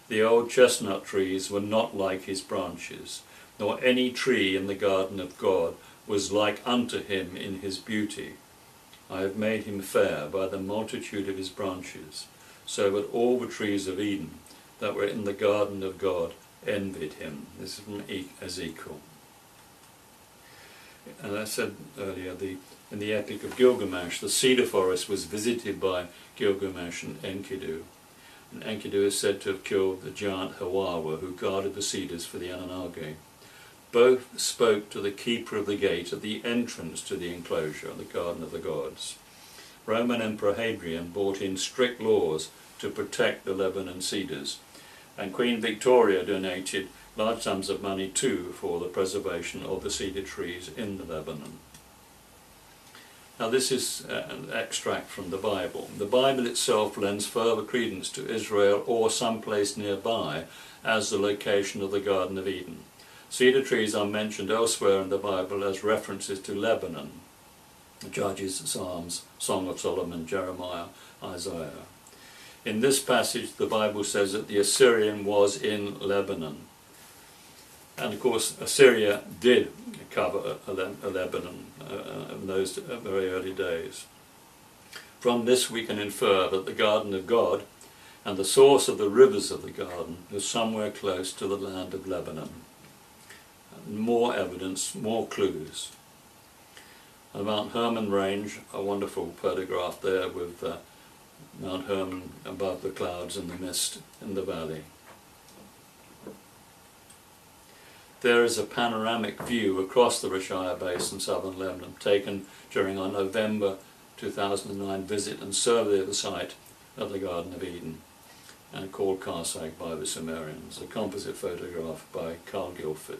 The old chestnut trees were not like his branches, nor any tree in the garden of God was like unto him in his beauty. I have made him fair by the multitude of his branches, so that all the trees of Eden that were in the garden of God envied him. This is from Ezekiel. And I said earlier, in the Epic of Gilgamesh, the cedar forest was visited by Gilgamesh and Enkidu. And Enkidu is said to have killed the giant Hawawa, who guarded the cedars for the Anunnaki. Both spoke to the keeper of the gate at the entrance to the enclosure, the garden of the gods. Roman Emperor Hadrian brought in strict laws to protect the Lebanon cedars, and Queen Victoria donated large sums of money too for the preservation of the cedar trees in the Lebanon. Now this is an extract from the Bible. The Bible itself lends further credence to Israel or some place nearby as the location of the Garden of Eden. Cedar trees are mentioned elsewhere in the Bible as references to Lebanon. Judges, Psalms, Song of Solomon, Jeremiah, Isaiah. In this passage the Bible says that the Assyrian was in Lebanon. And of course Assyria did cover Lebanon in those very early days. From this we can infer that the Garden of God and the source of the rivers of the garden was somewhere close to the land of Lebanon. More evidence, more clues. The Mount Hermon range, a wonderful photograph there with Mount Hermon above the clouds and the mist in the valley. There is a panoramic view across the Rishaya Basin, southern Lebanon, taken during our November 2009 visit and survey of the site of the Garden of Eden, and called Karsag by the Sumerians, a composite photograph by Carl Guilford.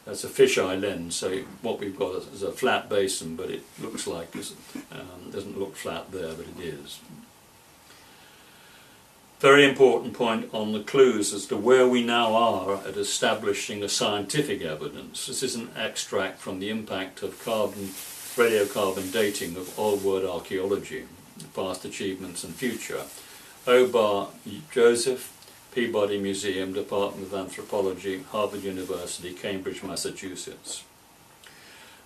That's a fisheye lens, so what we've got is a flat basin, but it looks like it doesn't look flat there, but it is. Very important point on the clues as to where we now are at establishing a scientific evidence. This is an extract from the impact of radiocarbon dating of Old World archaeology, past achievements and future. Obar Joseph, Peabody Museum, Department of Anthropology, Harvard University, Cambridge, Massachusetts.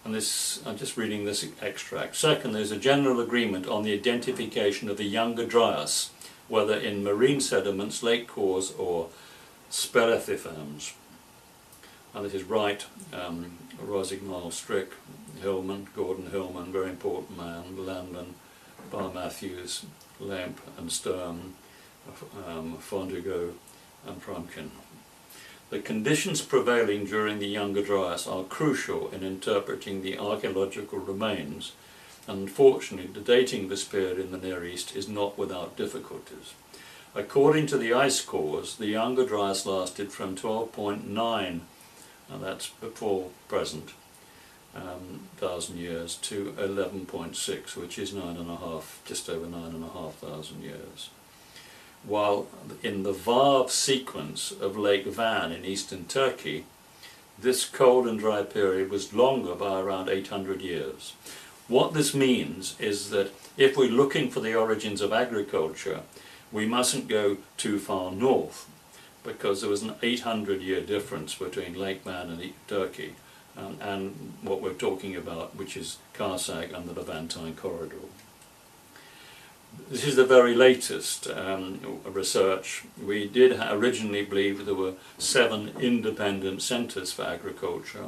And this, I'm just reading this extract. Second, there's a general agreement on the identification of the Younger Dryas, whether in marine sediments, lake cores, or spelethifams. And this is Wright, Rosignol, Strick, Hillman, Gordon Hillman, very important man, Landman, Barr Matthews, Lamp and Stern, Fondigo and Frumkin. The conditions prevailing during the Younger Dryas are crucial in interpreting the archaeological remains, and unfortunately the dating of this period in the Near East is not without difficulties. According to the ice cores, the Younger Dryas lasted from 12.9, and that's before present, thousand years, to 11.6, which is just over 9,500 years. While in the Vav sequence of Lake Van in eastern Turkey, this cold and dry period was longer by around 800 years. What this means is that if we're looking for the origins of agriculture, we mustn't go too far north, because there was an 800-year difference between Lake Van and Turkey and what we're talking about, which is Karsag and the Levantine corridor. This is the very latest research. We did originally believe there were 7 independent centres for agriculture.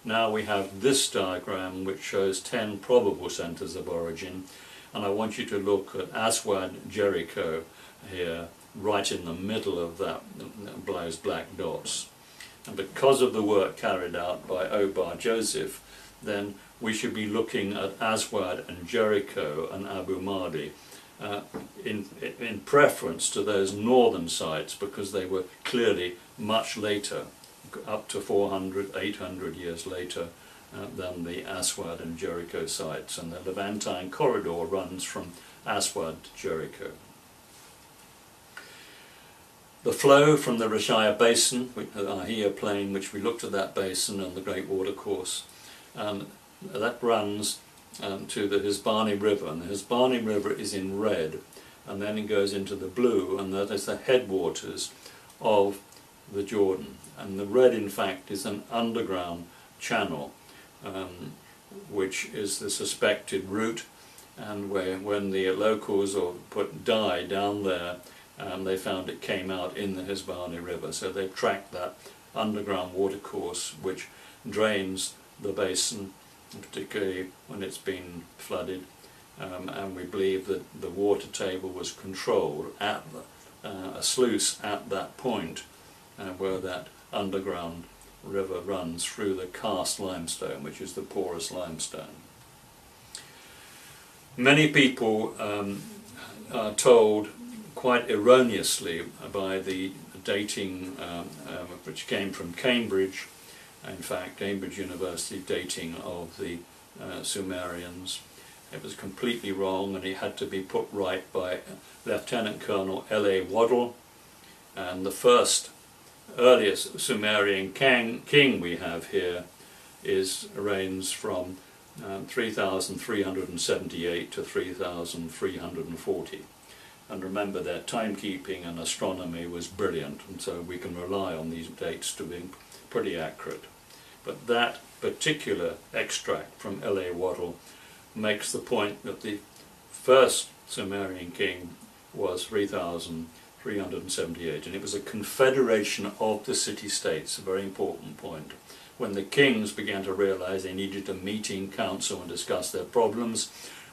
Now we have this diagram which shows 10 probable centres of origin, and I want you to look at Aswad, Jericho here, right in the middle of that, those black dots. And because of the work carried out by Obar Joseph, then we should be looking at Aswad and Jericho and Abu Mahdi in preference to those northern sites, because they were clearly much later, up to 400, 800 years later than the Aswad and Jericho sites, and the Levantine corridor runs from Aswad to Jericho. The flow from the Rishaya Basin, the Ahia Plain, which we looked at that basin and the Great Watercourse, that runs to the Hisbani River, and the Hisbani River is in red, and then it goes into the blue, and that is the headwaters of the Jordan. And the red, in fact, is an underground channel, which is the suspected route and when the locals put dye down there, they found it came out in the Hisbani River. So they tracked that underground watercourse which drains the basin, particularly when it's been flooded, and we believe that the water table was controlled at a sluice at that point where that underground river runs through the karst limestone, which is the porous limestone. Many people are told quite erroneously by the dating which came from Cambridge, in fact Cambridge University dating of the Sumerians. It was completely wrong, and it had to be put right by Lieutenant Colonel L.A. Waddell, and the first earliest Sumerian king we have here reigns from 3,378 to 3,340. And remember, their timekeeping and astronomy was brilliant, and so we can rely on these dates to be pretty accurate. But that particular extract from L.A. Waddell makes the point that the first Sumerian king was 3,378, and it was a confederation of the city-states, a very important point. When the kings began to realize they needed a meeting council and discuss their problems,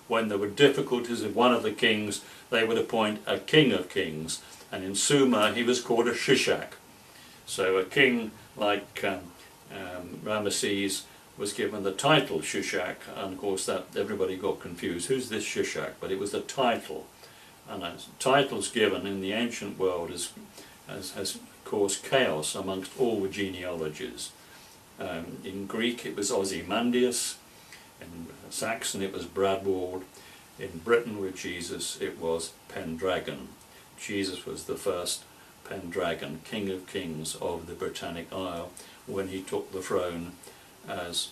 when there were difficulties with one of the kings, they would appoint a king of kings, and in Sumer he was called a Shishak. So a king like Ramesses was given the title Shishak, and of course that everybody got confused. Who's this Shishak? But it was the title, and titles given in the ancient world has caused chaos amongst all the genealogies. In Greek it was Ozymandias, in Saxon it was Bradwald, in Britain with Jesus it was Pendragon. Jesus was the first Pendragon, King of Kings of the Britannic Isle, when he took the throne as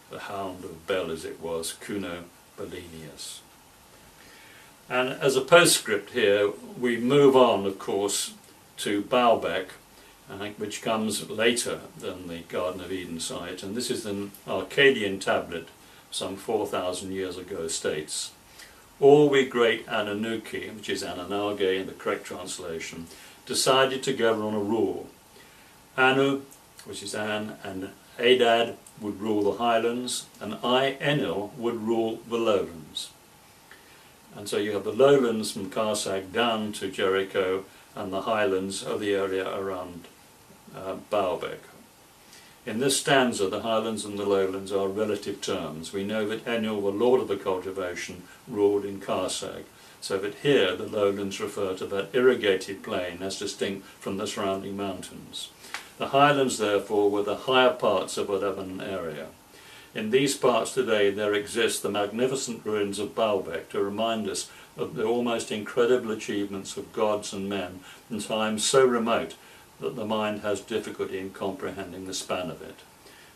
the Hound of Bel, as it was, Cuno Bellinius. And as a postscript here, we move on, of course, to Baalbek, which comes later than the Garden of Eden site, and this is an Akkadian tablet some 4,000 years ago, states, "All we great Anunnaki," which is Anunnaki in the correct translation, "decided together on a rule. Anu, which is An, and Adad would rule the highlands, and I, Enil, would rule the lowlands." And so you have the lowlands from Karsag down to Jericho, and the highlands of the area around Baalbek. In this stanza, the highlands and the lowlands are relative terms. We know that Enil, the lord of the cultivation, ruled in Karsag, so that here the lowlands refer to that irrigated plain as distinct from the surrounding mountains. The highlands, therefore, were the higher parts of the Lebanon area. In these parts today there exist the magnificent ruins of Baalbek to remind us of the almost incredible achievements of gods and men in times so remote that the mind has difficulty in comprehending the span of it.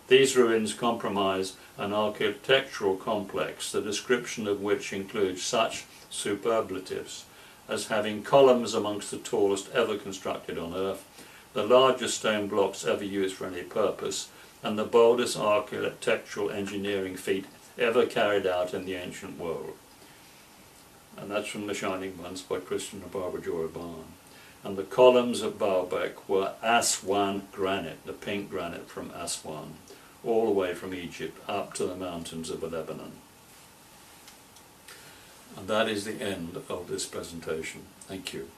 These ruins comprise an architectural complex, the description of which includes such superlatives as having columns amongst the tallest ever constructed on earth, the largest stone blocks ever used for any purpose, and the boldest architectural engineering feat ever carried out in the ancient world. And that's from The Shining Ones by Christian and Barbara Joy Barn. And the columns at Baalbek were Aswan granite, the pink granite from Aswan, all the way from Egypt up to the mountains of Lebanon. And that is the end of this presentation. Thank you.